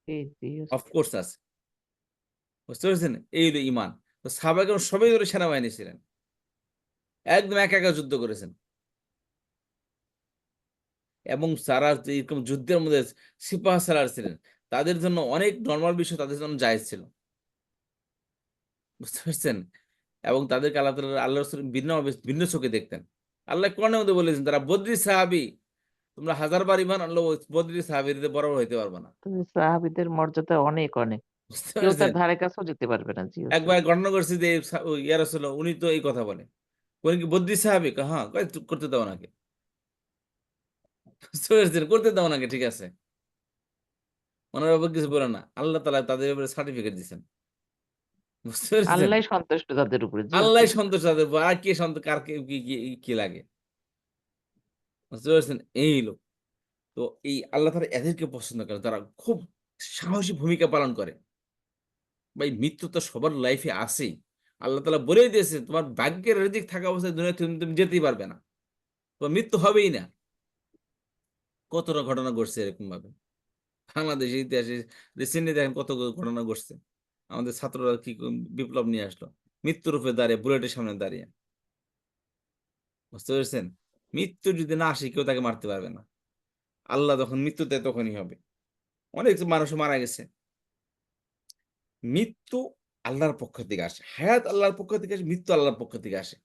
জি, জি ওস্তাদ। অফকোর্স আছে। বুঝতে পেরেছেন? এই হলো ঈমান। তো সাহাবায়ে কেরাম সবাই হলো সেনাবাহিনী ছিলেন। একদম একা, একা যুদ্ধ করেছেন। এবং যারা যে এরকম যুদ্ধের মধ্যে সিপাহ সালার ছিলেন, তাদের জন্য অনেক নরমাল বিষয় তাদের জন্য জায়েজ ছিল। বুঝতে পারছেন? এবং তাদেরকে আল্লাহ তাআলা, আল্লাহ রাসূল ভিন্নভাবে ভিন্ন চোখে দেখতেন। আল্লাহ কোরআনের মধ্যে বলেছেন, তারা বদরি সাহাবী, তোমরা ১০০০ বার ঈমান আনলেও বদরি সাহাবীদের বরাবর হইতে পারবে না। তো সাহাবীদের মর্যাদা অনেক, অনেক। বুঝতে কেউ তার পেরেছেন? ধারে কাছেও যেতে পারবে না। জি ওস্তাদ। একবার ঘটনা ঘটছে যে ইয়া রাসূলুল্লাহ উনি তো এই কথা বলে। উনি কি বদরি সাহাবী? কয় হ্যাঁ। কয় করতে দাও ওনাকে। বুঝতে পেরেছেন? করতে দাও ওনাকে, ঠিক আছে। ওনার ব্যাপারে কিছু বলে না। আল্লাহ তাআলা তাদের ব্যাপারে সার্টিফিকেট দিছেন। বুঝতে পেরেছেন? আল্লাহই সন্তুষ্ট তাদের উপরে। জি আল্লাহই ওস্তাদ। সন্তুষ্ট তাদের উপর। আর কে কার কি লাগে? বুঝতে পেরেছেন? এই লোক। তো এই আল্লাহ তাআলা এদেরকে পছন্দ করেন। তারা খুব সাহসী ভূমিকা পালন করে। ভাই মৃত্যু তো সবার লাইফে আসেই। আল্লাহ তাআলা বলেই দিয়েছে, তোমার ভাগ্যের রিজিক থাকা অবস্থায় দুনিয়া থেকে তুমি যেতেই পারবে না। তোমার মৃত্যু হবেই না। কতটা ঘটনা ঘটছে এরকম ভাবে। বাংলাদেশের ইতিহাসে রিসেন্টলি দেখেন কত ঘটনা ঘটছে। আমাদের ছাত্ররা কি বিপ্লব নিয়ে আসলো। মৃত্যুর উপরে দাঁড়িয়ে, বুলেটের সামনে দাঁড়িয়ে। বুঝতে পেরেছেন? মৃত্যু যদি না আসে কেউ তাকে মারতে পারবে না। আল্লাহ যখন মৃত্যু দেয় তখনই হবে। অনেক মানুষ মারা গেছে। মৃত্যু আল্লাহর পক্ষ থেকে আসে, হায়াত আল্লাহর পক্ষ থেকে আসে, মৃত্যু আল্লাহর পক্ষ থেকে আসে।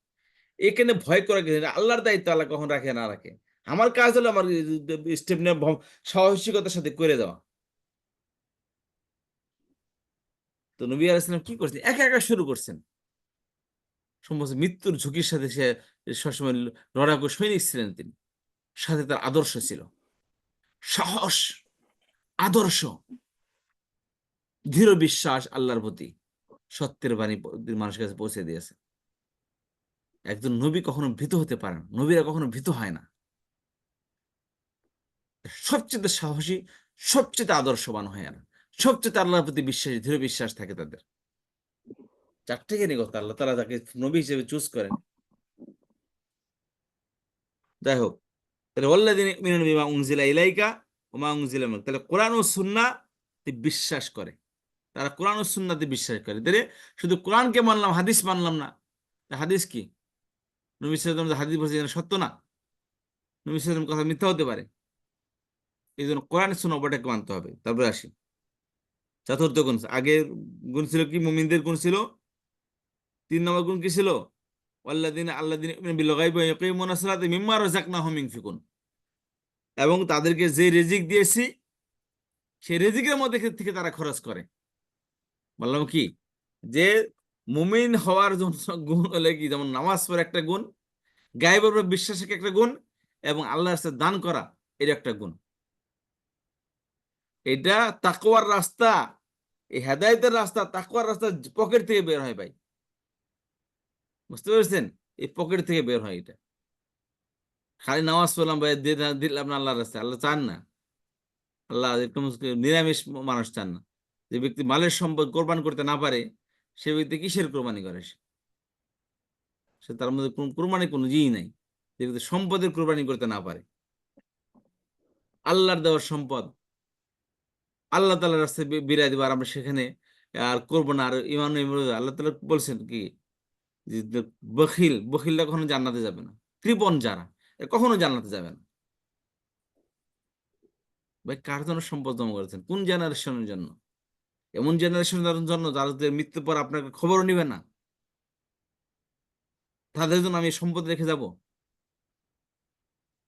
এখানে ভয় করা কিছু নেই। আল্লাহর দায়িত্ব আল্লাহ কখন রাখে না রাখে। আমার কাজ হলো আমার স্টেপ নিয়ে সাহসিকতার সাথে করে দেওয়া। তো নবী আলাইহিস সালাম কি করছেন? একা একা শুরু করছেন। সমস্ত মৃত্যুর ঝুঁকির সাথে সে সবসময় লড়াকু সৈনিক ছিলেন তিনি। সাথে তার আদর্শ ছিল সাহস, আদর্শ, দৃঢ় বিশ্বাস আল্লাহর প্রতি, সত্যের বাণী মানুষের কাছে পৌঁছে দিয়েছে। একজন নবী কখনো ভীত হতে পারে না, নবীরা কখনো ভীত হয় না। সবচেয়ে সাহসী, সবচেয়ে আদর্শবান হয় না, সবচেয়ে আল্লাহর প্রতি বিশ্বাসী, দৃঢ় বিশ্বাস থাকে তাদের। চারটে জ্ঞানী কথা আল্লাহ তাআলা তাকে নবী হিসেবে চুজ করেন। যাই হোক, তাহলে ওয়াল্লাযীনা ইউমিনুনা বিমা উনজিলা ইলাইকা ওয়া মা উনজিলা মিন, তাহলে কোরআন ও সুন্নাহতে বিশ্বাস করে। তারা কোরআন ও সুন্নাহতে বিশ্বাস করে। তাহলে শুধু কোরআনকে মানলাম, হাদিস মানলাম না। হাদিস কি? নবী সাল্লাল্লাহু আলাইহি ওয়াসাল্লাম হাদিস বলছে এটা সত্য না, নবী সাল্লাল্লাহু আলাইহি ওয়াসাল্লাম কথা মিথ্যা হতে পারে। এই জন্য কোরআন সুন্নাহ ওটাকে মানতে হবে। তারপরে আসি চতুর্থ গুণ। আগের গুণ ছিল কি? মুমিনদের গুণ ছিল। 3 নম্বর গুণ কি ছিল? ওয়াল্লাযীনা ইউমিনুনা বিল গায়বি ওয়া ইয়াকিমুনাস সালাতা মিম্মা রাযাকনাহুম ইউনফিকুন, এবং তাদেরকে যে রিজিক দিয়েছি সেই রিজিকের মধ্যে থেকে তারা খরচ করে। বললাম কি যে মুমিন হওয়ার জন্য গুণ হলে কি, যেমন নামাজ পড়া একটা গুণ, গায়েবের উপর বিশ্বাসের একটা গুণ, এবং আল্লাহর কাছে দান করা এর একটা গুণ। এটা তাকওয়ার রাস্তা, এই হেদায়েতের রাস্তা, তাকওয়ার রাস্তা পকেট থেকে বের হয় ভাই। বুঝতে পেরেছেন? এই পকেট থেকে বের হয় এটা। খালি নামাজ পড়লাম ভাই, দিলাম না আল্লাহর রাস্তায়, আল্লাহ চান না। আল্লাহ একদম নিরামিষ মানুষ চান না। যে ব্যক্তি মালের সম্পদ কোরবান করতে না পারে, সে ব্যক্তি কিসের কোরবানি করে? সে তার মধ্যে কোন কোরবানির কোনো জিই নাই। যে ব্যক্তি সম্পদের কোরবানি করতে না পারে, আল্লাহর দেওয়ার সম্পদ আল্লাহ তাআলার রাস্তায় বিরাই দিব, আর আমরা সেখানে আর করবো না। আর ইমান আল্লাহ তাআলা বলছেন কি যে বখিলরা কখনো জান্নাতে যাবে না। কৃপণ যারা, এরা কখনো জান্নাতে যাবে না। ভাই কার জন্য সম্পদ জমা করেছেন? কোন জেনারেশনের জন্য? এমন জেনারেশনের জন্য যাদের মৃত্যুর পর আপনাকে খবরও নিবে না, তাদের জন্য আমি সম্পদ রেখে যাব?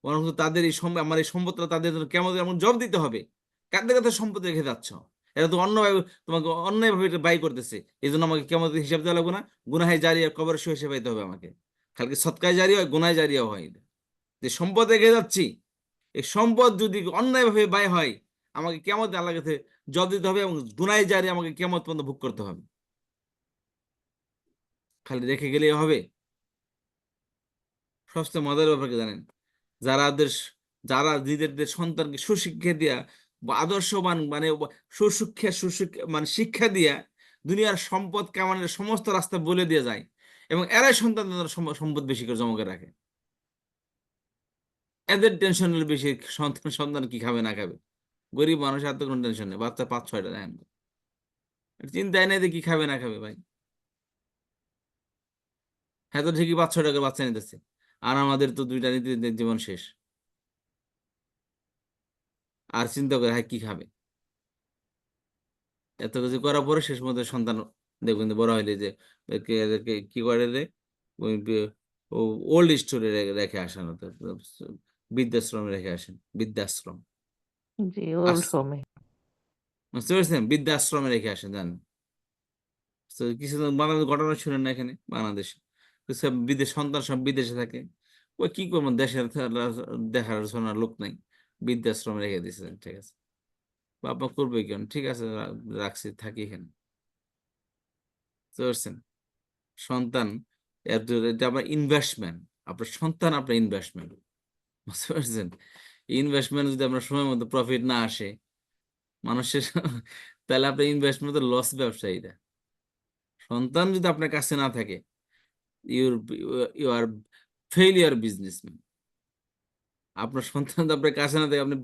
বরং তাদের এই আমার এই সম্পদটা তাদের জন্য কেমন এমন জব দিতে হবে। কাঁদতে কাঁদতে সম্পদ রেখে যাচ্ছ, এটা তো অন্যভাবে তোমাকে অন্যায়ভাবে এটা ব্যয় করতেছে। এই জন্য আমাকে কেমন হিসাব দেওয়া লাগবে না? গুনাহে জারিয়া কবরের সহ হিসেবে পাইতে হবে আমাকে। খালি সৎকায় জারি হয়, গুনাহে জারিয়া হয়। যে সম্পদ রেখে যাচ্ছি, এই সম্পদ যদি অন্যায়ভাবে ব্যয় হয়, আমাকে কেমন আল্লাহ কাছে জব দিতে হবে, এবং গুনাহে জারি আমাকে কেমন পর্যন্ত ভোগ করতে হবে। খালি রেখে গেলেই হবে? সবচেয়ে মজার ব্যাপার কি জানেন? যারা নিজেদের সন্তানকে সুশিক্ষা দিয়া বা আদর্শবান মানে সুশিক্ষা মানে শিক্ষা দিয়া দুনিয়ার সম্পদ কামানোর সমস্ত রাস্তা বলে দিয়ে যায়, এবং এরাই সন্তানদের সম্পদ বেশি করে জমা করে রাখে। এদের টেনশন হলে বেশি সন্তান কি খাবে না খাবে। গরিব মানুষ এত কোনো টেনশন নেই, বাচ্চা 5-6টা দেখেন, চিন্তায় নেই যে কি খাবে না খাবে। ভাই হ্যাঁ, তো ঠিকই 5-6 টাকা বাচ্চা নিতেছে, আর আমাদের তো 2টা নিতে জীবন শেষ। আর চিন্তা করে হ্যাঁ কি খাবে। এত কিছু করার পরে শেষ মধ্যে সন্তান দেখবেন যে বড় হইলে যে এদেরকে কি করে রে, ওল্ড স্টোরে রেখে আসেন, বৃদ্ধাশ্রমে রেখে আসেন, বৃদ্ধাশ্রম। জি, ওল্ড আস- হোমে। বুঝতে পেরেছেন? বৃদ্ধাশ্রমে রেখে আসেন, জানেন? তো কিছু বাংলাদেশ ঘটনা শুনেন না এখানে বাংলাদেশে? তো সব সন্তান সব বিদেশে থাকে। ওই কি করবেন, দেশের দেখার শোনার লোক নাই, বৃদ্ধাশ্রমে রেখে দিয়েছেন। ঠিক আছে, বাবা করবে কেন? ঠিক আছে, রাখছি, থাকি এখানে। বুঝতে পারছেন? সন্তান এটা আপনার ইনভেস্টমেন্ট। আপনার সন্তান আপনার ইনভেস্টমেন্ট। বুঝতে পারছেন? ইনভেস্টমেন্ট যদি আপনার সময় মতো প্রফিট না আসে মানুষের, তাহলে আপনার ইনভেস্টমেন্ট তো লস ব্যবসায়ীরা। সন্তান যদি আপনার কাছে না থাকে, your you are failure businessman. আপনার সন্তান যদি আপনার কাছে না থাকে, আপনি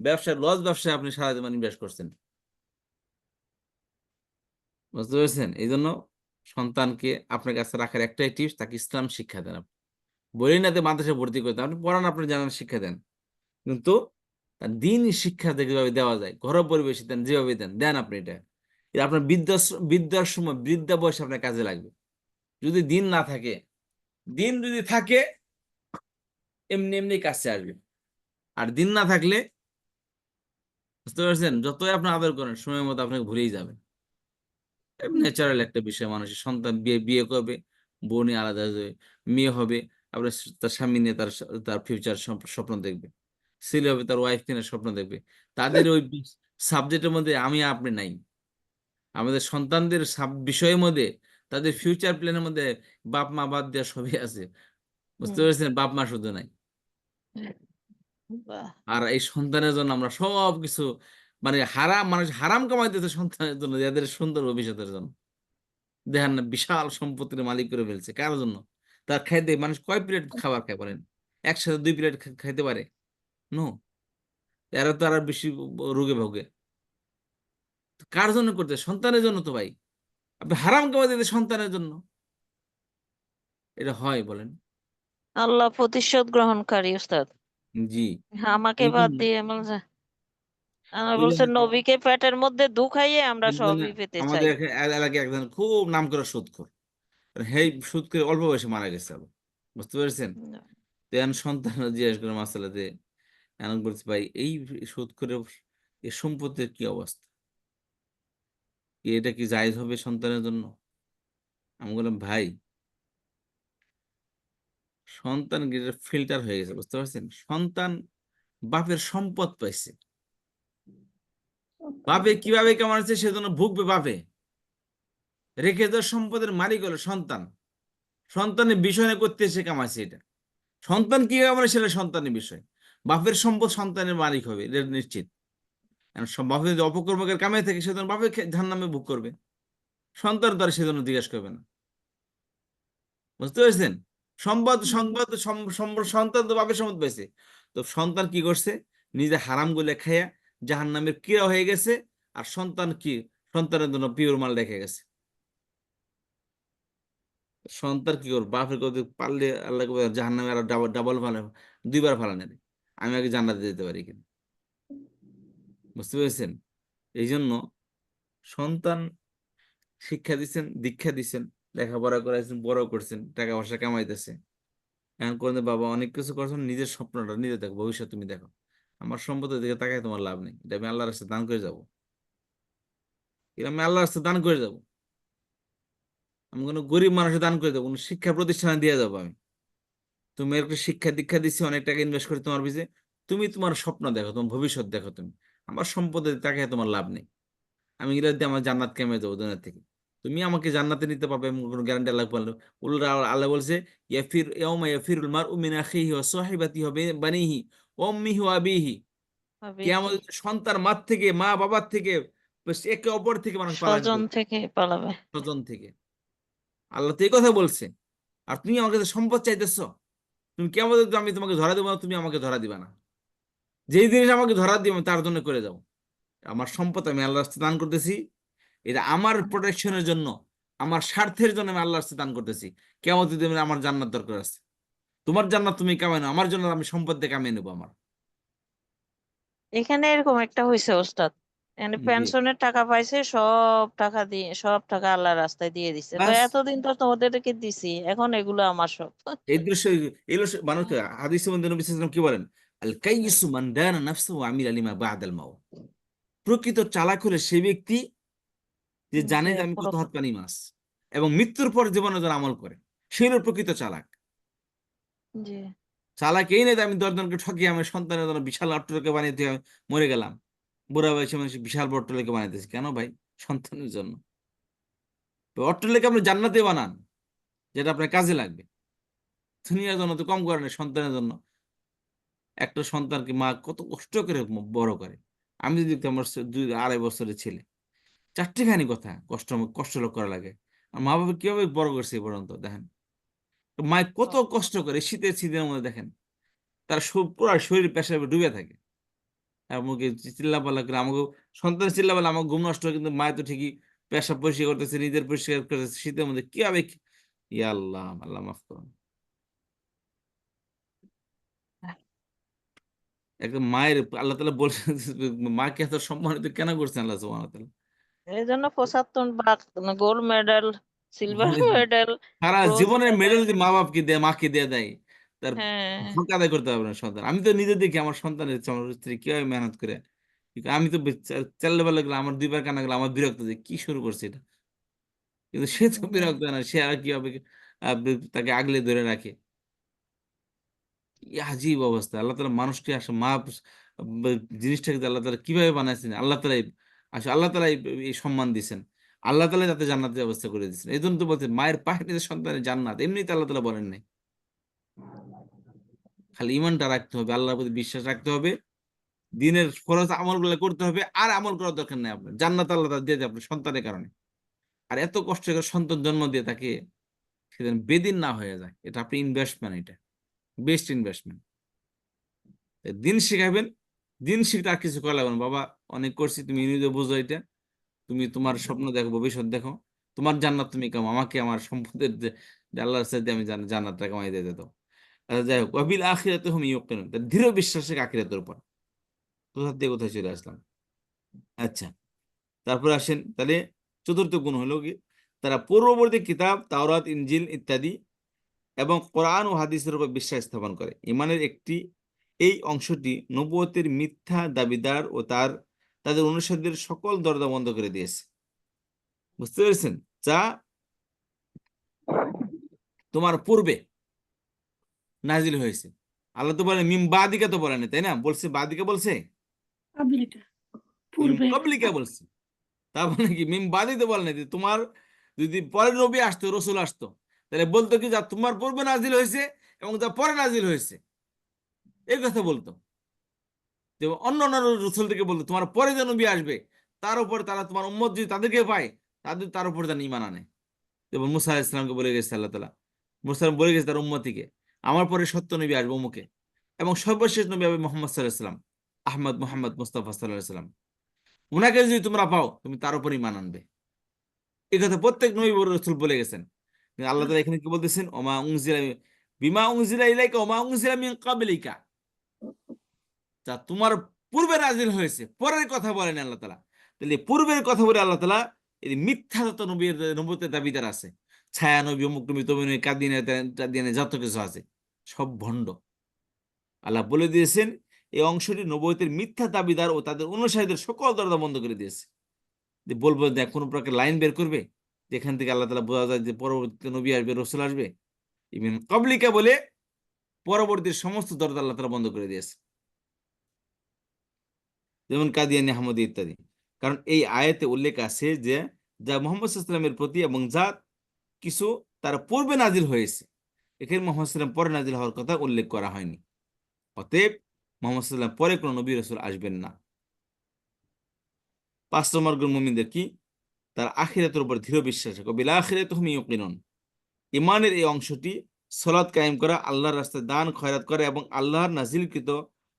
ব্যবসায় লস, ব্যবসায় আপনি সারা জীবন ইনভেস্ট করছেন। বুঝতে পেরেছেন? এই জন্য সন্তানকে আপনার কাছে রাখার একটাই টিপস, তাকে ইসলাম শিক্ষা দেন। বলি না যে মাদ্রাসায় ভর্তি করতে, আপনি পড়ান, আপনি জানান, শিক্ষা দেন, কিন্তু তার দিনই শিক্ষা যেভাবে দেওয়া যায়, ঘরোয়া পরিবেশে দেন, যেভাবে দেন আপনি এটা। এটা আপনার বিদ্যার সময় বৃদ্ধা বয়সে আপনার কাজে লাগবে। যদি দিন না থাকে, দিন যদি থাকে এমনি এমনি কাছে আসবে, আর দিন না থাকলে বুঝতে পারছেন যতই আপনি আদর করেন সময় মতো আপনাকে ভুলেই যাবেন। ন্যাচারাল একটা বিষয়, মানুষের সন্তান বিয়ে বিয়ে করবে, বউ নিয়ে আলাদা হয়ে যাবে, মেয়ে হবে আপনার তার স্বামী নিয়ে তার ফিউচার স্বপ্ন দেখবে, ছেলে হবে তার ওয়াইফ নিয়ে স্বপ্ন দেখবে। তাদের ওই সাবজেক্টের মধ্যে আমি আপনি নাই। আমাদের সন্তানদের বিষয়ের মধ্যে, তাদের ফিউচার প্ল্যানের মধ্যে বাপ মা বাদ দেওয়া সবই আছে, বুঝতে পেরেছেন? বাপ মা শুধু নাই। বাহ, আর এই সন্তানের জন্য আমরা সব কিছু মানে মানুষ হারাম কামাইতেছে সন্তানের জন্য, এদের সুন্দর ভবিষ্যতের জন্য। দেখেন না, বিশাল সম্পত্তির মালিক করে ফেলছে কার জন্য? তার খাইতে মানুষ কয় প্লেট খাবার খায় বলেন? একসাথে 2 প্লেট খাইতে পারে? নো। এরা তো আর বেশি রোগে ভোগে। কার জন্য করতে? সন্তানের জন্য তো ভাই। আপনি হারাম কামাই দিতে সন্তানের জন্য, এটা হয় বলেন? আল্লাহ প্রতিশোধ গ্রহণকারী উস্তাদ। জি। আমাকে এই বাদ জন্য দিয়ে আমার এই বলছে জন্য নবীকে পেটের মধ্যে দুখাইয়ে আমরা এই জন্য সবই পেতে আমাদের চাই। এলাকায় একজন খুব নাম করা সুদখোর, হেই সুদ করে অল্প বয়সে মারা গেছে আবার, বুঝতে পেরেছেন? তো এখন সন্তান জিজ্ঞেস করে মাসালাতে, এখন বলছে ভাই এই সুদ করে এই সম্পত্তির কি অবস্থা, এটা কি জায়েজ হবে সন্তানের জন্য? আমি বললাম ভাই, সন্তান ফিল্টার হয়ে গেছে, বুঝতে পারছেন? সন্তান বাপের সম্পদ পাইছে, বাপে কিভাবে কামাচ্ছে সেজন্য ভুগবে বাপে। রেখে দেওয়ার সম্পদের মালিক হলো সন্তান। সন্তানের বিষয় না করতে এসে কামাইছে এটা। সন্তান কি কামায় সেটা সন্তানের বিষয়। বাপের সম্পদ সন্তানের মালিক হবে, এটা নিশ্চিত। কারণ বাপে যদি অপকর্মকের কামাই থাকে সেজন্য বাপে জাহান্নামে ভোগ করবে, সন্তান তার সেজন্য জিজ্ঞাসা করবে না, বুঝতে পেরেছেন? সন্তান তো বাপের সম্পদ পাইছে, তো সন্তান কি করছে? নিজে হারাম গুলে খাইয়া জাহান্নামের ক্রিয়া হয়ে গেছে। আর সন্তান কি? সন্তানের জন্য পিওর মাল রেখে গেছে। সন্তান কি করবে? বাপের কথা পারলে আল্লাহ জাহান্নামে আর ডাবল ডাবল ফালে, 2বার ফালানো দেয়। আমি আগে জান্নাতে যেতে পারি কিনা, বুঝতে পেরেছেন? এই জন্য সন্তান শিক্ষা দিচ্ছেন, দীক্ষা দিচ্ছেন, লেখাপড়া করাইছেন, বড় করছেন, টাকা পয়সা কামাইতেছে। এখন করে বাবা অনেক কিছু করছেন, নিজের স্বপ্নটা নিজে দেখো, ভবিষ্যৎ তুমি দেখো। আমার সম্পদের দিকে তাকায় তোমার লাভ নেই, এটা আমি আল্লাহর রাস্তায় দান করে যাবো। এটা আমি আল্লাহর রাস্তায় দান করে যাবো। আমি কোনো গরিব মানুষের দান করে দেবো, কোনো শিক্ষা প্রতিষ্ঠানে দিয়ে যাবো আমি। তুমি একটা শিক্ষা দীক্ষা দিচ্ছি, অনেক টাকা ইনভেস্ট করে তোমার পিছনে, তুমি তোমার স্বপ্ন দেখো, তোমার ভবিষ্যৎ দেখো তুমি। আমার সম্পদের তাকায় তোমার লাভ নেই। আমি এগুলো দিয়ে আমার জান্নাত কেমে যাবো দুনিয়া থেকে। তুমি আমাকে জান্নাতে নিতে পারবে এমন কোনো গ্যারান্টি আল্লাহ বললো? উল্টা আল্লাহ বলছে ইয়াফিরুল মারউ মিন আখিহি ওয়া সাহিবাতিহি ওয়া বানিহি ওয়া উম্মিহি ওয়া আবিহি। কিয়ামত সন্তান মার থেকে, মা বাবার থেকে, একে অপর থেকে মানুষ পালাবে, স্বজন থেকে পালাবে। স্বজন থেকে। আল্লাহ তো এই কথা বলছে। আর তুমি আমার কাছে সম্পদ চাইতেছ? তুমি কেমন, আমি তোমাকে ধরা দেবো না, তুমি আমাকে ধরা দিবা না। যেই জিনিস আমাকে ধরা দিবে আমি তার জন্য করে যাও। আমার সম্পদ আমি আল্লাহর রাস্তায় দান করতেছি, এটা আমার প্রোটেকশনের জন্য, আমার স্বার্থের জন্য আমি আল্লাহর রাস্তায় দান করতেছি। কেমন দিনে আমার জান্নাত দরকার আছে, তোমার জান্নাত তুমি কামাই নাও, আমার জন্য আমি সম্পদ দিয়ে কামিয়ে নেবো আমার। এখানে এরকম একটা হয়েছে ওস্তাদ, মানে জি। পেনশনের টাকা পাইছে, সব টাকা আল্লাহর রাস্তায় দিয়ে দিছে। বাস এতদিন তো তোমাদেরকে দিছি, এখন এগুলো আমার সব। এই দৃশ্য, এগুলো মানুষকে হাদিসের মধ্যে নবী সাল্লাল্লাহু আলাইহি ওয়াসাল্লাম কি বলেন? আল কাইয়িসু মান দানা নাফসাহু ওয়া আমিলা লিমা বা'দাল মাউত। প্রকৃত চালাক হলে সেই ব্যক্তি যে জানে যে যে আমি কত পুরো- হাত পানি মাছ, এবং মৃত্যুর পর জীবনে যারা আমল করে, সে হলো প্রকৃত চালাক। জি, চালাক এই নেই যে আমি দশজনকে ঠকিয়ে আমার সন্তানের জন্য বিশাল অট্টালিকা বানিয়ে দিয়ে আমি মরে গেলাম। বুড়া বয়সে মানুষ বিশাল বড় অট্টালিকা বানাইতেছে কেন ভাই? সন্তানের জন্য। তো অট্টালিকা আপনি জান্নাতে বানান, যেটা আপনার কাজে লাগবে। দুনিয়ার জন্য তো কম করে না, সন্তানের জন্য। একটা সন্তানকে মা কত কষ্ট করে বড় করে। আমি যদি দেখতাম আমার 2-2.5 বছরের ছেলে, 4টি কথা কষ্ট করা লাগে। আর মা বাবা কিভাবে বড় করছে এই পর্যন্ত দেখেন। তো মায়ের কত কষ্ট করে শীতের মধ্যে দেখেন, তার পুরো শরীর পেশাবে ডুবে থাকে। আমাকে চিল্লাপাল্লা করে আমাকে, সন্তান চিল্লাপাল্লা আমার ঘুম নষ্ট হয়, কিন্তু মায়ের তো ঠিকই পেশাব পরিষ্কার করতেছে, নিজের পরিষ্কার করতেছে শীতের মধ্যে, কিভাবে ইয়া আল্লাহ, আল্লাহ মাফ করুন। একদম মায়ের আল্লাহ তাআলা বলছেন মাকে এত সম্মানিত কেন করছেন আল্লাহ সুবহানাহু ওয়া তাআলা? এই জন্য 75 ভাগ গোল্ড মেডেল, সিলভার মেডেল, সারা ব্রোঞ্জ জীবনের মেডেল মেডেল। যদি মা বাপকে দেয়, মাকে দিয়ে দেয়, তার হ্যাঁ, হক আদায় করতে পারবে না সন্তান। আমি তো নিজে দেখি আমার সন্তানের আমার স্ত্রী কিভাবে মেহনত করে। আমি তো চাল্লে পাল্লে গেলে আমার 2 বার কান্না গেলে আমার বিরক্ত যে কি শুরু করছে এটা, কিন্তু সে তো বিরক্ত হয় না, সে আর কিভাবে তাকে আগলে ধরে রাখে। কি আজীব অবস্থা! আল্লাহ তাআলা মানুষকে আসলে জিনিসটাকে যে আল্লাহ তাআলা কিভাবে বানাইছেন, আল্লাহ তাআলাই আসলে আল্লাহ তাআলাই এই সম্মান দিয়েছেন। আল্লাহ তাআলাই তাতে জান্নাতের ব্যবস্থা করে দিয়েছেন। এজন্য তো বলছে মায়ের পায়ের নিচে সন্তানের জান্নাত। এমনিতে আল্লাহ তাআলা বলেন নাই। খালি ঈমানটা রাখতে হবে, আল্লাহর প্রতি বিশ্বাস রাখতে হবে। দিনের ফরজ আমলগুলো করতে হবে, আর আমল করার দরকার নাই আপনার। জান্নাত আল্লাহ তাআলা দিয়ে দেয় আপনার সন্তানের কারণে। আর এত কষ্ট করে সন্তান জন্ম দিয়ে তাকে সে যেন বেদিন না হয়ে যায়। এটা আপনি ইনভেস্টমেন্ট, এটা বেস্ট ইনভেস্টমেন্ট। দিন শিখাবেন, দিন শিখতে আর কিছু করা লাগবে না। বাবা অনেক করছি, তুমি নিজে বুঝো এটা, তুমি তোমার স্বপ্ন দেখো, ভবিষ্যৎ দেখো, তোমার জান্নাত তুমি কামাও, আমাকে আমার সম্পদের যে আল্লাহর সাথে আমি জান্নাতটা কামাই দিয়ে দিত। যাই হোক, ওয়াবিল আখিরাতে হুম ইউকিনুন, দৃঢ় বিশ্বাস রেখে আখিরাতের উপর। কোথা থেকে কোথায় চলে আসলাম। আচ্ছা, তারপর আসেন তাহলে চতুর্থ গুণ হলো কি, তারা পূর্ববর্তী কিতাব তাওরাত, ইনজিল ইত্যাদি এবং কোরআন ও হাদিসের উপর বিশ্বাস স্থাপন করে। ইমানের একটি এই অংশটি নবুয়তের মিথ্যা দাবিদার ও তাদের অনুসারীদের সকল দরজা বন্ধ করে দিয়েছে। বুঝতে পেরেছেন? যা তোমার পূর্বে নাজিল হয়েছে। আল্লাহ তো বলেন মিম বাদিকা, তো বলেন তাই না, বলছে বাদিকা, বলছে আমেরিকা মিম পূর্বে। কবলিকা বলছে। তার মানে কি মিম বাদি তো বলেন যে তোমার যদি পরে নবী আসতো, রসুল আসতো, তাহলে বলতো কি যা তোমার পূর্বে নাজিল হয়েছে এবং যা পরে নাজিল হয়েছে, এই কথা বলতো। যে অন্য অন্য রসুল থেকে বলতো তোমার পরে যে নবী আসবে তার উপর তারা, তোমার উম্মত যদি তাদেরকে পায়, তার উপর যেন ঈমান আনে। যেমন মুসা আলাইহিস সালামকে বলে গেছে আল্লাহ তাআলা, মুসা আলাইহিস বলে গেছে তার উম্মতিকে, আমার পরে সত্য নবী আসবে অমুকে, এবং সর্বশেষ নবী হবে মুহাম্মদ সাল্লাল্লাহু আলাইহি সাল্লাম, আহমদ মুহাম্মদ মুস্তাফা সাল্লাল্লাহু আলাইহি সাল্লাম। উনাকে যদি তোমরা পাও, তুমি তার উপর ঈমান আনবে। এই কথা প্রত্যেক নবী রাসূল বলে গেছেন। কিন্তু আল্লাহ তাআলা এখানে কি বলতেছেন, ওমা উনজিলা বিমা উনজিলা ইলাইকা ওমা উনজিলা মিন কাবলিকা, যা তোমার পূর্বে নাজিল হয়েছে, পরের কথা বলেন আল্লাহ তাআলা। তাহলে পূর্বের কথা বলে আল্লাহ তাআলা এই মিথ্যা যত নবুয়তের দাবিদার আছে, ছায়া নবী, অমুক নবী, তমুক নবী, কাদিয়ানে যত কিছু আছে, সব ভণ্ড। আল্লাহ বলে দিয়েছেন এই অংশটি নবুয়তের মিথ্যা দাবিদার ও তাদের অনুসারীদের সকল দরজা বন্ধ করে দিয়েছে। যে বলবো দেখ কোন প্রকার লাইন বের করবে যেখান থেকে আল্লাহ তাআলা বোঝা যায় যে পরবর্তী নবী আসবে, রসুল আসবে, ইমিন কবলিকা বলে পরবর্তী সমস্ত দরজা আল্লাহ তাআলা বন্ধ করে দিয়েছে, যেমন কাদিয়ানী, আহমদী ইত্যাদি। কারণ এই আয়াতে উল্লেখ আছে যে যা মুহাম্মদ সাল্লাল্লাহু আলাইহি ওয়াসাল্লামের প্রতি এবং যা কিছু তার পূর্বে নাজিল হয়েছে, এখানে মুহাম্মদ সাল্লাল্লাহু আলাইহি ওয়াসাল্লাম পরে নাজিল হওয়ার কথা উল্লেখ করা হয়নি। অতএব মুহাম্মদ সাল্লাল্লাহু আলাইহি ওয়াসাল্লাম পরে কোনো নবী রাসূল আসবেন না। 5 নম্বর গুণ মুমিনদের কি, তার আখিরাতের উপর দৃঢ় বিশ্বাস রাখে, বিল আখিরাতি হুম ইউকিনুন। ইমানের এই অংশটি সালাত কায়েম করা, আল্লাহর রাস্তায় দান খয়রাত করা এবং আল্লাহর নাজিলকৃত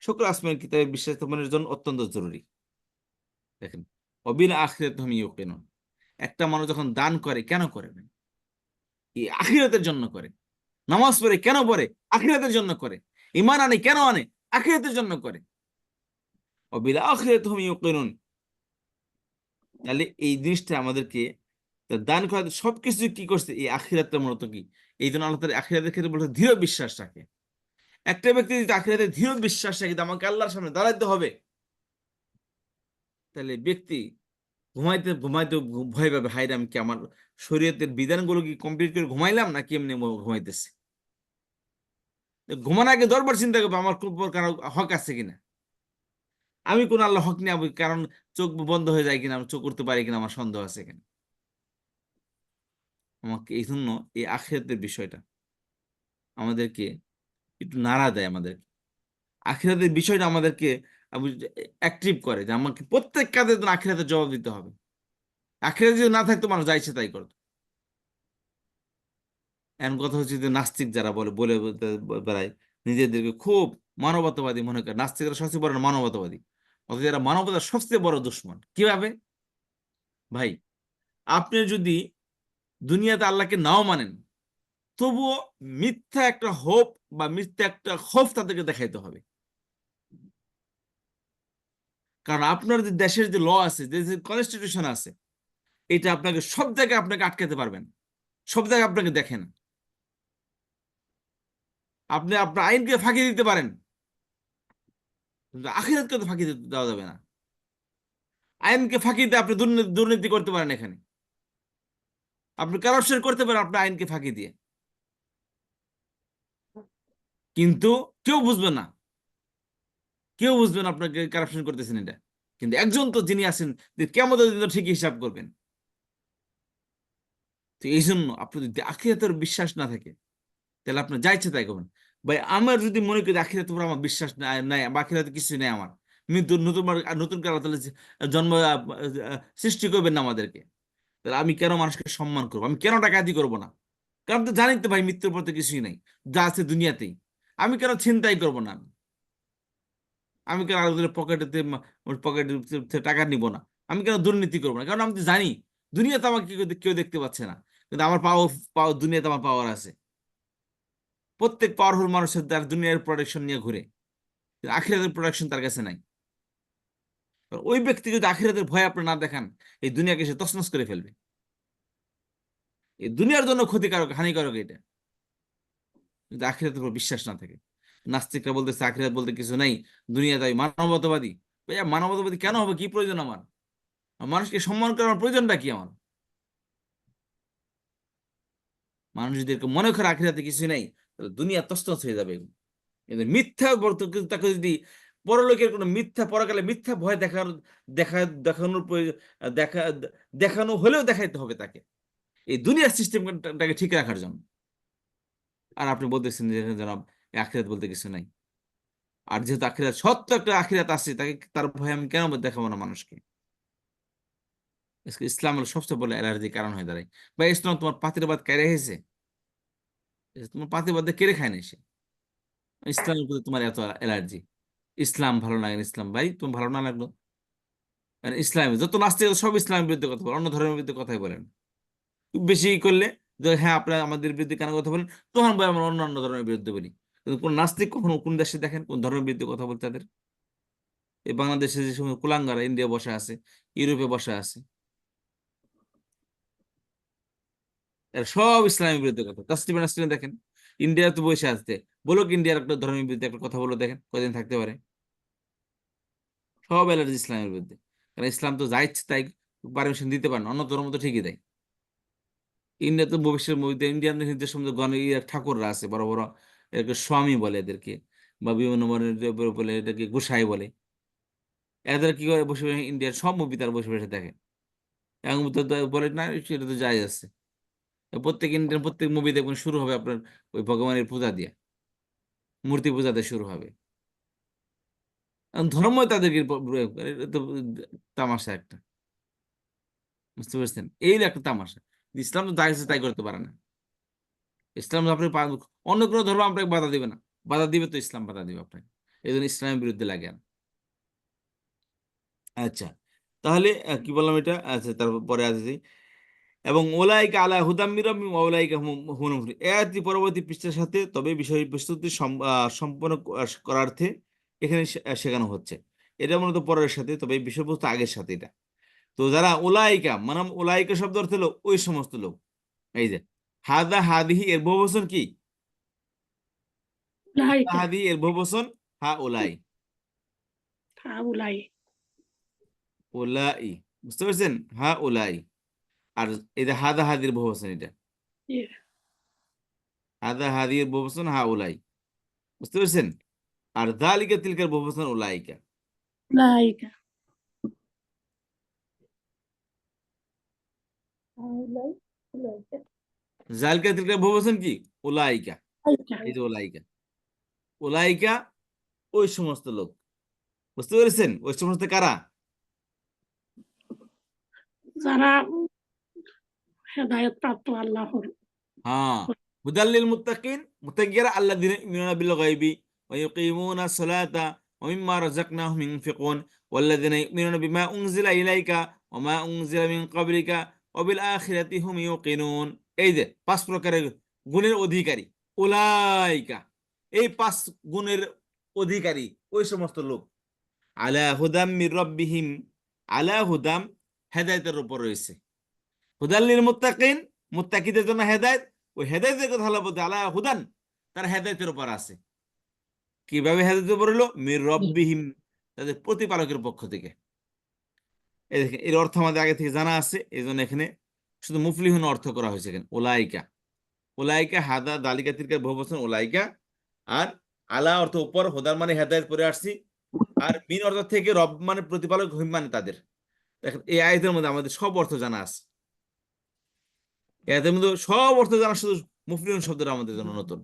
সকল আসমানি কিতাবে বিশ্বাস স্থাপনের জন্য অত্যন্ত জরুরি। দেখেন, অবিল আখিরাতি হুম ইউকিনুন, একটা মানুষ যখন দান করে কেন করে, এই আখিরাতের জন্য করে। নামাজ পড়ে কেন পড়ে, আখিরাতের জন্য করে। ঈমান আনে কেন আনে, আখিরাতের জন্য করে। অবিল আখিরাতি হুম ইউকিনুন, তাহলে এই জিনিসটা আমাদেরকে দান করা সবকিছু কি করছে, এই আখিরাতটা মূলত কি, এই জন্য আল্লাহ তাআলা আখিরাতের ক্ষেত্রে বলতে দৃঢ় বিশ্বাস রাখে। একটা ব্যক্তি যদি আখিরাতে দৃঢ় বিশ্বাস রাখে আমাকে আল্লাহর সামনে দাঁড়াতে হবে, তাহলে ব্যক্তি ঘুমাইতে ঘুমাইতে ভয় পাবে, হায়রে আমি কি আমার শরীয়তের বিধানগুলো কি কমপ্লিট করে ঘুমাইলাম নাকি এমনি ঘুমাইতেছে। ঘুমানোর আগে 10 বার চিন্তা করবে আমার উপর কারো হক আছে কিনা, আমি কোন আল্লাহ হক নিয়ে, কারণ চোখ বন্ধ হয়ে যায় কিনা, আমি চোখ করতে পারি কিনা, আমার সন্দেহ আছে কিনা। আমাকে এই জন্য এই আখিরাতের বিষয়টা আমাদেরকে একটু নাড়া দেয়, আমাদের আখিরাতের বিষয়টা আমাদেরকে অ্যাক্টিভ করে যে আমাকে প্রত্যেক কাজের জন্য আখিরাতের জবাব দিতে হবে। আখিরাতে যদি না থাকতো মানুষ যাইছে তাই করতো। এমন কথা হচ্ছে যে নাস্তিক যারা বলে বলে বেড়ায় নিজেদেরকে খুব মানবতাবাদী মনে করে, নাস্তিকরা সবচেয়ে বড় মানবতাবাদী, অথচ এরা মানবতার সবচেয়ে বড় দুশমন। কিভাবে ভাই, আপনি যদি দুনিয়াতে আল্লাহকে নাও মানেন, তবুও মিথ্যা একটা হোপ বা মিথ্যা একটা খৌফ তাদেরকে দেখাইতে হবে। কারণ আপনার যে দেশের যে ল আছে, যে কনস্টিটিউশন আছে, এটা আপনাকে সব জায়গায় আপনাকে আটকাতে পারবেন, সব জায়গায় আপনাকে দেখেন। আপনি আপনার আইনকে ফাঁকি দিতে পারেন, কিন্তু আখিরাতকে তো ফাঁকি দেওয়া যাবে না। আইনকে ফাঁকি দিয়ে আপনি দুর্নীতি করতে পারেন, এখানে আপনি কারাপশন করতে পারেন আপনার আইনকে ফাঁকি দিয়ে, কিন্তু কেউ বুঝবে না, কেউ বুঝবে না আপনাকে কারাপশন করতেছেন এটা। কিন্তু একজন তো যিনি আছেন, যে কেমন ঠিক হিসাব করবেন। তো এই জন্য আপনি যদি আখিরাতের বিশ্বাস না থাকে, তাহলে আপনি যা ইচ্ছে তাই করবেন। ভাই আমার যদি মনে করি আখিরাতের উপর আমার বিশ্বাস নাই, বা আখিরাতে কিছুই নেই, আমার মৃত্যু নতুন নতুন করে আল্লাহ তাআলা জন্ম সৃষ্টি করবেন না আমাদেরকে, তাহলে আমি কেন মানুষকে সম্মান করবো? আমি কেন ডাকাতি করবো না? কারণ তো জানি তো ভাই মৃত্যুর পর তো কিছুই নাই, যা আছে দুনিয়াতেই। আমি কেন ছিনতাই করবো না? আমি কেন আরেকজনের পকেটে টাকা নিব না? আমি কেন দুর্নীতি করবো না? কারণ আমি তো জানি দুনিয়াতে আমাকে কেউ দেখতে পাচ্ছে না, কিন্তু আমার পাওয়ার দুনিয়াতে আমার পাওয়ার আছে। প্রত্যেক পাওয়ারফুল মানুষের তার দুনিয়ার প্রোডাকশন নিয়ে ঘুরে, কিন্তু আখিরাতের প্রোডাকশন তার কাছে নাই। আর ওই ব্যক্তি যদি আখিরাতের ভয় আপনি না দেখান, এই দুনিয়াকে সে তছনছ করে ফেলবে। এই দুনিয়ার জন্য ক্ষতিকারক, হানিকারক এটা, যদি আখিরাতের উপর বিশ্বাস না থাকে। নাস্তিকরা বলতেছে আখিরাত বলতে কিছু নাই, দুনিয়া তাই মানবতাবাদী। ভাইয়া মানবতাবাদী কেন হবে? কি প্রয়োজন আমার? মানুষকে সম্মান করার প্রয়োজনটা কি আমার? মানুষ যদি এরকম মনে করে আখিরাতে কিছু নেই, তাহলে দুনিয়া তছনছ হয়ে যাবে। কিন্তু মিথ্যা তাকে যদি পরলোকের কোনো মিথ্যা, পরকালে মিথ্যা ভয় দেখানোর দেখা দেখানো হলেও দেখাইতে হবে তাকে, এই দুনিয়ার সিস্টেমটাকে ঠিক রাখার জন্য। আর আপনি বলতেছেন যে জনাব আখিরাত বলতে কিছু নাই। আর যেহেতু আখিরাত সত্য, একটা আখিরাত আছে, তাকে তার ভয় আমি কেন দেখাবো না মানুষকে? ইসলাম হলো সবচেয়ে বড় অ্যালার্জি কারণ হয়ে দাঁড়ায়। বা ইসলাম তোমার পাতির ভাত কেড়ে এসেছে, তোমার পাতির ভাত কেড়ে খায় না সে। ইসলামের প্রতি তোমার এত অ্যালার্জি, ইসলাম ভালো লাগে না। ইসলাম ভাই তুমি ভালো না লাগলো, মানে ইসলামে যত নাস্তিক সব ইসলামের বিরুদ্ধে কথা বলেন, অন্য ধর্মের বিরুদ্ধে কথাই বলেন। খুব বেশি করলে যে হ্যাঁ আপনারা আমাদের বিরুদ্ধে কেন কথা বলেন, তখন ভাই আমরা অন্যান্য ধর্মের বিরুদ্ধে বলি। কিন্তু কোন নাস্তিক কখনো কোন দেশে দেখেন কোন ধর্মের বিরুদ্ধে কথা বলতে তাদের? এই বাংলাদেশে যে সময় কুলাঙ্গারা ইন্ডিয়া বসে আছে, ইউরোপে বসে আছে, এরা সব ইসলামের বিরুদ্ধে কথা। তাসলিমা নাসরিন দেখেন ইন্ডিয়া তো বসে আসতে, বলো ইন্ডিয়ার একটা ধর্মের বিরুদ্ধে একটা কথা বলো, দেখেন কয়দিন থাকতে পারে? সব অ্যালার্জি ইসলামের বিরুদ্ধে। কারণ ইসলাম তো যা ইচ্ছে তাই পারমিশন দিতে পারে না, অন্য ধর্ম তো ঠিকই দেয়। ইন্ডিয়া তো ভবিষ্যৎ মুভিতে ইন্ডিয়ান যে সমস্ত ঠাকুররা আছে বড় বড়, এদেরকে স্বামী বলে এদেরকে, বা বিভিন্ন বলে এটাকে গোসাই বলে। এদের কি করে বসে বসে ইন্ডিয়ার সব মুভি তার বসে বসে দেখে, এবং বলে না সেটা তো যাই আছে। প্রত্যেক ইন্ডিয়ান প্রত্যেক মুভি দেখবেন শুরু হবে আপনার ওই ভগবানের পূজা দিয়ে, মূর্তি পূজা দিয়ে শুরু হবে। ধর্ম তাদেরকে এটা তো তামাশা একটা, বুঝতে পারছেন? এই হলো একটা তামাশা। ইসলাম তো যা ইচ্ছে তাই করতে পারে না। ইসলাম আপনি অন্য কোনো ধর্ম আপনাকে বাধা দিবে না, বাধা দিবে তো ইসলাম বাধা দিবে আপনাকে। এই জন্য ইসলামের বিরুদ্ধে লাগে না। আচ্ছা, তাহলে কি বললাম এটা? আচ্ছা, তারপরে আছে এবং ওলাইকা আলা হুদাম মির রাব্বিহিম ওয়া উলাইকা হুমুল মুফলিহুন। এর পরবর্তী পৃষ্ঠার সাথে তবে বিষয় প্রস্তুতি সম্পন্ন করার্থে এখানে শেখানো হচ্ছে। এটা মূলত পরের সাথে, তবে এই বিষয়বস্তু আগের সাথে এটা। তো যারা ওলাইকা, মানে ওলাইকা শব্দ অর্থ হলো ওই সমস্ত লোক। এই যে হাদা হাদিহি এর বহুবচন কি? উলাইকা হাদি এর বহুবচন হা ওলাই, হাউলাই। ওলাই, বুঝতে পারছেন? হা ওলাই। আর এটা হাদা হাদির বহুবচন, এটা জি, হাদা হাদির বহুবচন হা ওলাই, বুঝতে পারছেন? আর যালিকা তিলকার বহুবচন উলাইকা। উলাইকা হাউলাই উলাইকা জালিকা তিলকার বহুবচন কি? উলাইকা। উলাইকা। এই যে উলাইকা, উলাইকা ওই সমস্ত লোক, বুঝতে পেরেছেন? ওই সমস্ত কারা? যারা হেদায়েত প্রাপ্ত আল্লাহর। হ্যাঁ, হুদাল্লিল মুত্তাকিন, মুত্তাকিরা আল্লাযিনা ইউমিনুনা বিল গায়বি ওয়া ইউকিমুনাস সালাতা ওয়া মিম্মা রাযাকনাহুম ইউনফিকুন ওয়াল্লাযিনা ইউমিনুনা বিমা উনজিলা ইলাইকা ওয়া মা উনজিলা মিন ক্বাবলিকা ওয়া বিল আখিরাতি হুম ইউকিনুন। এই যে পাঁচ প্রকারের গুণের অধিকারী উলাইকা, এই পাঁচ গুণের অধিকারী ওই সমস্ত লোক। আলা হুদাম মির রাব্বিহিম, আলা হুদাম হেদায়েতের উপর রয়েছে, হুদাল্লিল মুত্তাকিন, মুত্তাকিদের জন্য হেদায়েত। ওই হেদায়েতের কথা আল্লাহ বলতে আলা হুদান, তার হেদায়েতের উপর আছে। কিভাবে হেদায়েতের উপর হলো? মির রব্বিহিম, তাদের প্রতিপালকের পক্ষ থেকে। এই দেখেন, এর অর্থ আমাদের আগে থেকে জানা আছে, এই জন্য এখানে শুধু মুফলিহুন অর্থ করা হয়েছে এখানে। ওলাইকা, ওলাইকা হাদা দালিকা তিরকা বহুবচন ওলাইকা। আর আলা অর্থ উপর, হুদার মানে হেদায়েত পরে আসছি। আর মিন অর্থ থেকে, রব মানে প্রতিপালক, হিম মানে তাদের। দেখেন এই আয়াতের মধ্যে আমাদের সব অর্থ জানা আছে। এই আয়াতের মধ্যে সব অর্থ জানা, শুধু মুফলিহুন শব্দটা আমাদের জন্য নতুন।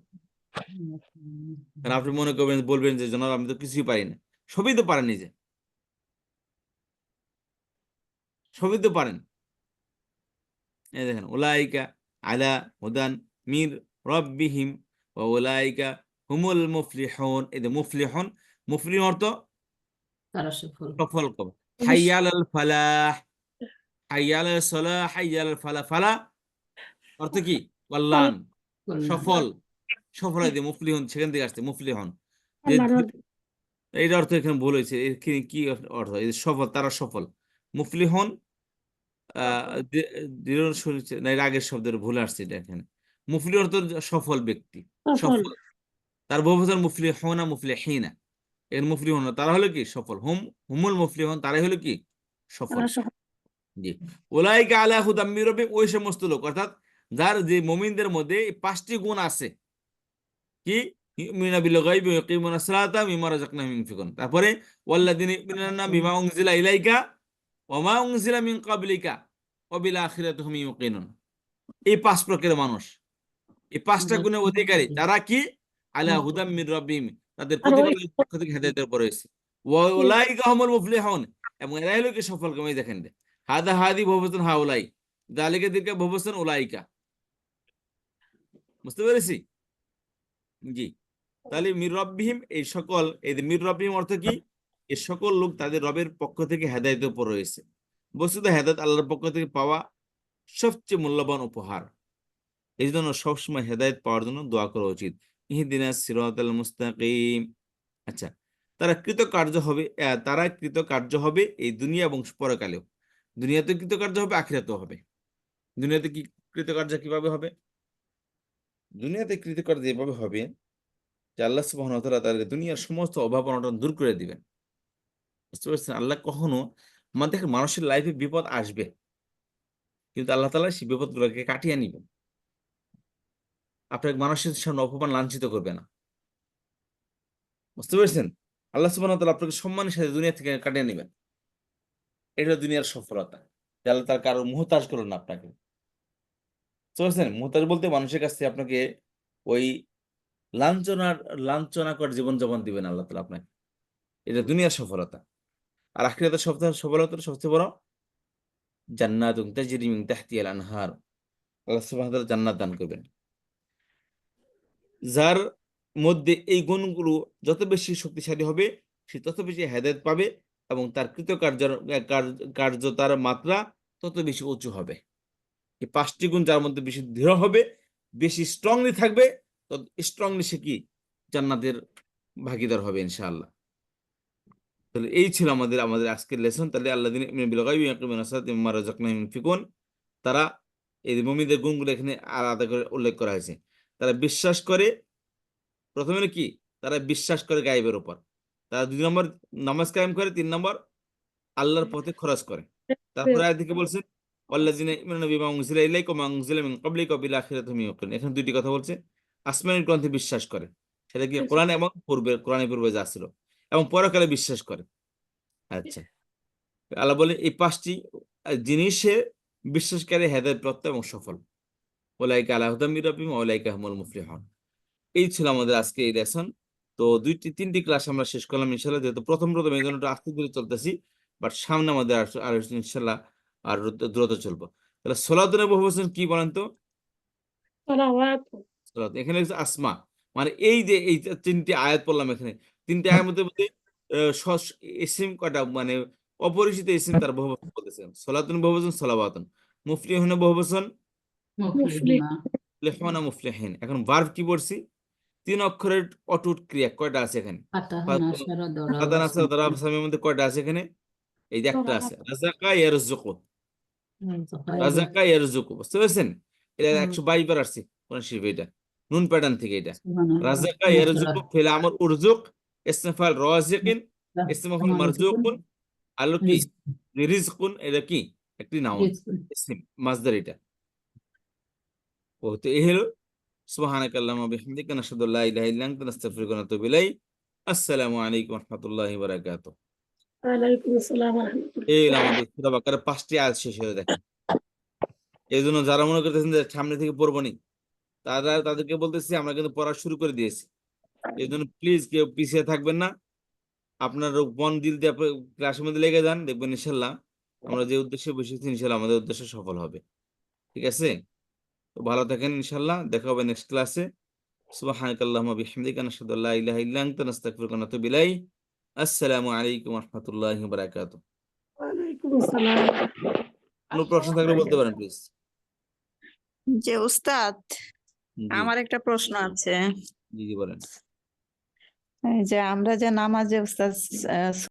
কারণ আপনি মনে করবেন, বলবেন যে জনাব আমি তো কিছুই পারি না। সবই তো পারেন, নিজে সবই তো পারেন। এই দেখেন, উলাইকা আলা হুদান মির রব্বিহিম ওয়া উলাইকা হুমুল মুফলিহুন। এই যে মুফলিহুন, মুফলিহুন অর্থ তারা সফল। সফল কব। হাইয়াল আল ফালাহ, হাইয়াল আল সালাহ, হাইয়াল আল ফালাহ। ফালাহ অর্থ কি? কল্যাণ, কল্যাণ। সফল। সফল হয় যে মুফলিহুন, সেখান থেকে আসছে মুফলিহুন। যে আল্লাহর এইটা অর্থ এখানে ভুল হয়েছে। এখানে কি অর্থ? এই যে সফল, তারা সফল। মুফলিহুন দৃঢ় শুনেছে না, এর আগের শব্দের ভুল আসছে এটা এখানে। মুফলি অর্থ সফল ব্যক্তি, সফল। সফল। তার বহুবচন মুফলিহুনা, মুফলিহিনা। এর মুফলিহুন তারা হলো কি? সফল। হুমুল মুফলিহুন, তারাই হলো কি? সফল। তারা সফল। জি। উলাইকা আলা হুদাম মির রাব্বিহিম, ওই সমস্ত লোক, অর্থাৎ যার, যে মুমিনদের মধ্যে এই 5টি গুণ আছে। কি? ইউমিনুনা বিল গায়বি ওয়া ইয়াকিমুনাস সালাতা মিম্মা রাযাকনাহুম ইউনফিকুন। তারপরে ওয়াল্লাযিনা ইউমিনুনা বিমা উনজিলা ইলাইকা ওয়া মা উনজিলা মিন ক্বাবলিকা ওয়া বিল আখিরাতি হুম ইউকিনুন। এই 5 প্রকারের মানুষ, এই 5টা গুণের অধিকারী। তারা কি? আলা হুদাম মির রাব্বিহিম, তাদের আর ওই প্রতিপালকের পক্ষ থেকে হেদায়েতের উপর রয়েছে। ওয়া উলাইকা হুমুল মুফলিহুন, এবং এরাই হলো কি সফল কাম। এই দেখেন, হাদা হাদি বহুবচন হাউলাই, যালিকা দিলকা বহুবচন উলাইকা। বুঝতে পেরেছি? জি। তাহলে মির রব্বিহিম, এই সকল, এই যে মির রব্বিহিম অর্থ কি? এই সকল লোক তাদের রবের পক্ষ থেকে হেদায়েতের উপর রয়েছে। বস্তুত হেদায়েত আল্লাহর পক্ষ থেকে পাওয়া সবচেয়ে মূল্যবান উপহার। এই জন্য সবসময় হেদায়েত পাওয়ার জন্য দোয়া করা উচিত। ইহদিনাস সিরাতাল মুস্তাকিম। আচ্ছা, তারা কৃতকার্য হবে, তারা কৃতকার্য হবে এই দুনিয়া এবং পরকালেও। দুনিয়াতে কৃতকার্য হবে, আখিরাতেও হবে। দুনিয়াতে কি কৃতকার্য কিভাবে হবে? দুনিয়াতে কৃতকার্য এভাবে হবে যে আল্লাহ সুবহানাহু ওয়া তাআলা তাদের দুনিয়ার সমস্ত অভাব অনটন দূর করে দিবেন। বুঝতে পারছেন? আল্লাহ কখনো, দেখেন, মানুষের লাইফে বিপদ আসবে, কিন্তু আল্লাহ তাআলা সেই বিপদগুলোকে কাটিয়ে নিবেন। আপনাকে মানুষের সামনে অপমান লাঞ্ছিত করবে না। বুঝতে পেরেছেন? আল্লাহ সুবহানাহু ওয়া তাআলা আপনাকে সম্মানের সাথে দুনিয়া থেকে কাটিয়ে নিবেন। এটা দুনিয়ার সফলতা, যে আল্লাহ তাআলা কারো মুহতাজ করবেন না আপনাকে। বুঝতে পারছেন? মুহতাজ বলতে মানুষের কাছ থেকে আপনাকে ওই লাঞ্ছনার লাঞ্ছনাকর জীবনযাপন দিবেন আল্লাহ তাআলা আপনাকে। এটা দুনিয়ার সফলতা। আর আখিরাতের সফলতার সবচেয়ে বড়, জান্নাতুন তাজরি মিন তাহতিহাল আনহার। আল্লাহ সুবহানাহু ওয়া তাআলা জান্নাত দান করবেন। যার মধ্যে এই গুণগুলো যত বেশি শক্তিশালী হবে, সে তত বেশি হেদায়েত পাবে, এবং তার কার্যতার মাত্রা তত বেশি উঁচু হবে। এই 5টি গুণ যার মধ্যে বেশি দৃঢ় হবে, বেশি স্ট্রংলি থাকবে, তত স্ট্রংলি সে কি? জান্নাতের ভাগীদার হবে ইনশাআল্লাহ। তাহলে এই ছিল আমাদের আজকের লেসন। তাহলে আল্লাযিনা ইউমিনুনা বিল গায়বি ওয়া ইয়াকিমুনাস সালাতা ওয়া মিম্মা রাযাকনাহুম ইউনফিকুন, তারা, এই মুমিনদের গুণগুলো এখানে আলাদা করে উল্লেখ করা হয়েছে। তারা বিশ্বাস করে, প্রথমে হলো কি? তারা বিশ্বাস করে গায়েবের উপর। তারা 2 নম্বর নামাজ কায়েম করে, 3 নম্বর আল্লাহর পথে খরচ করে। তারপরে আয়াত থেকে বলছেন ওয়াল্লাযিনা ইউমিনুনা বিমা উনজিলা ইলাইকা ওয়া মা উনজিলা মিন ক্বাবলিকা ওয়া বিল আখিরাতি হুম ইউকিনুন। এখানে 2টি কথা বলছে। আসমানি গ্রন্থে বিশ্বাস করে, সেটা কি? কোরআন এবং কোরআনের পূর্বে যা ছিল, এবং পরকালে বিশ্বাস করে। আচ্ছা, আল্লাহ বলে এই 5টি জিনিসে বিশ্বাসকারী হেদায়েতপ্রাপ্ত এবং সফল। উলাইকা আলা হুদাম মির রাব্বিহিম ওয়া উলাইকা হুমুল মুফলিহুন। এই ছিল আমাদের আজকে এই লেসন। তো 3টি ক্লাস আমরা শেষ করলাম ইনশাআল্লাহ। যেহেতু প্রথম এই জন্য একটু আস্তে ধীরে চলতেছি, বাট সামনে আমাদের আর ইনশাআল্লাহ আর দ্রুত চলবো। তাহলে সলাতুনের বহুবচন কি বলেন তো? সালাওয়াত। সলাত, এখানে হচ্ছে আসমা। মানে এই যে এই 3টি আয়াত পড়লাম এখানে, 3টি আয়াতের মধ্যে ইসিম কয়টা? মানে অপরিচিত ইসিম তার বহুবচন বলতেছেন। সলাতুন বহুবচন সলাওয়াতুন, মুফলিহুন বহুবচন মুফলিহুনা। মুফলিহুনা মুফলিহিন। এখন ভার্ব কি পড়ছি? 3 অক্ষরের অটুট ক্রিয়া কয়টা আছে এখানে? ফাতাহা নাসারা ফাতাহ দরাবা নাসারা দারাব সামির মধ্যে কয়টা আছে এখানে? এই যে একটা আছে, রাযাকা ইয়ারযুকু। রাজাকা ইয়ারজুকু, বুঝতে পেরেছেন? এটা 122 বার আসছে কোরআন শরীফে, এটা নুন প্যাটার্ন থেকে। এটা রাজাকা ইয়ারজুকু ফিল আমর উরজুক, ইসমে ফাইল রাজিকিন, ইসমে ফাইল মারজুকুন, আলো কি রিজকুন, এটা কি একটি নাউন ইসম মাসদার। এটা ও তো এই হলো সুবহানাকাল্লাহুম্মা ওয়া বিহামদিকা নাশহাদু আল্লা ইলাহা ইল্লা আনতা নাস্তাগফিরুকা ওয়া নাতুবু ইলাইক। আসসালামু আলাইকুম ওয়া রাহমাতুল্লাহি ওয়া বারাকাতুহু। ওয়ালাইকুম আসসালাম ওয়া রাহমাতুল্লাহ। এই হলো আমাদের সূরা বাকারার 5টি আয়াত শেষ হয়ে দেখেন। এই জন্য যারা মনে করতেছেন যে সামনে থেকে পড়বো নি, তাদেরকে বলতেছি আমরা কিন্তু পড়া শুরু করে দিয়েছি। এই জন্য প্লিজ কেউ পিছিয়ে থাকবেন না, আপনার মন দিল দিয়ে ক্লাসের মধ্যে লেগে যান, দেখবেন ইনশাল্লাহ আমরা যে উদ্দেশ্যে বসেছি ইনশাল্লাহ আমাদের উদ্দেশ্য সফল হবে। ঠিক আছে, তো ভালো থাকেন, ইনশাল্লাহ দেখা হবে নেক্সট ক্লাসে। সুবহানাকাল্লাহুম্মা বিহামদিকা নাশহাদু আল্লা ইলাহা ইল্লা আনতা নাস্তাগফিরুকা ওয়া নাতুবু ইলাইক। আসসালামু আলাইকুম ওয়া রাহমাতুল্লাহি ওয়া বারাকাতুহু। ওয়ালাইকুম আসসালাম। কোনো প্রশ্ন থাকলে বলতে পারেন প্লিজ। যে উস্তাদ, জি আমার একটা প্রশ্ন আছে। জি জি বলেন। এই যে আমরা যে নামাজে উস্তাদ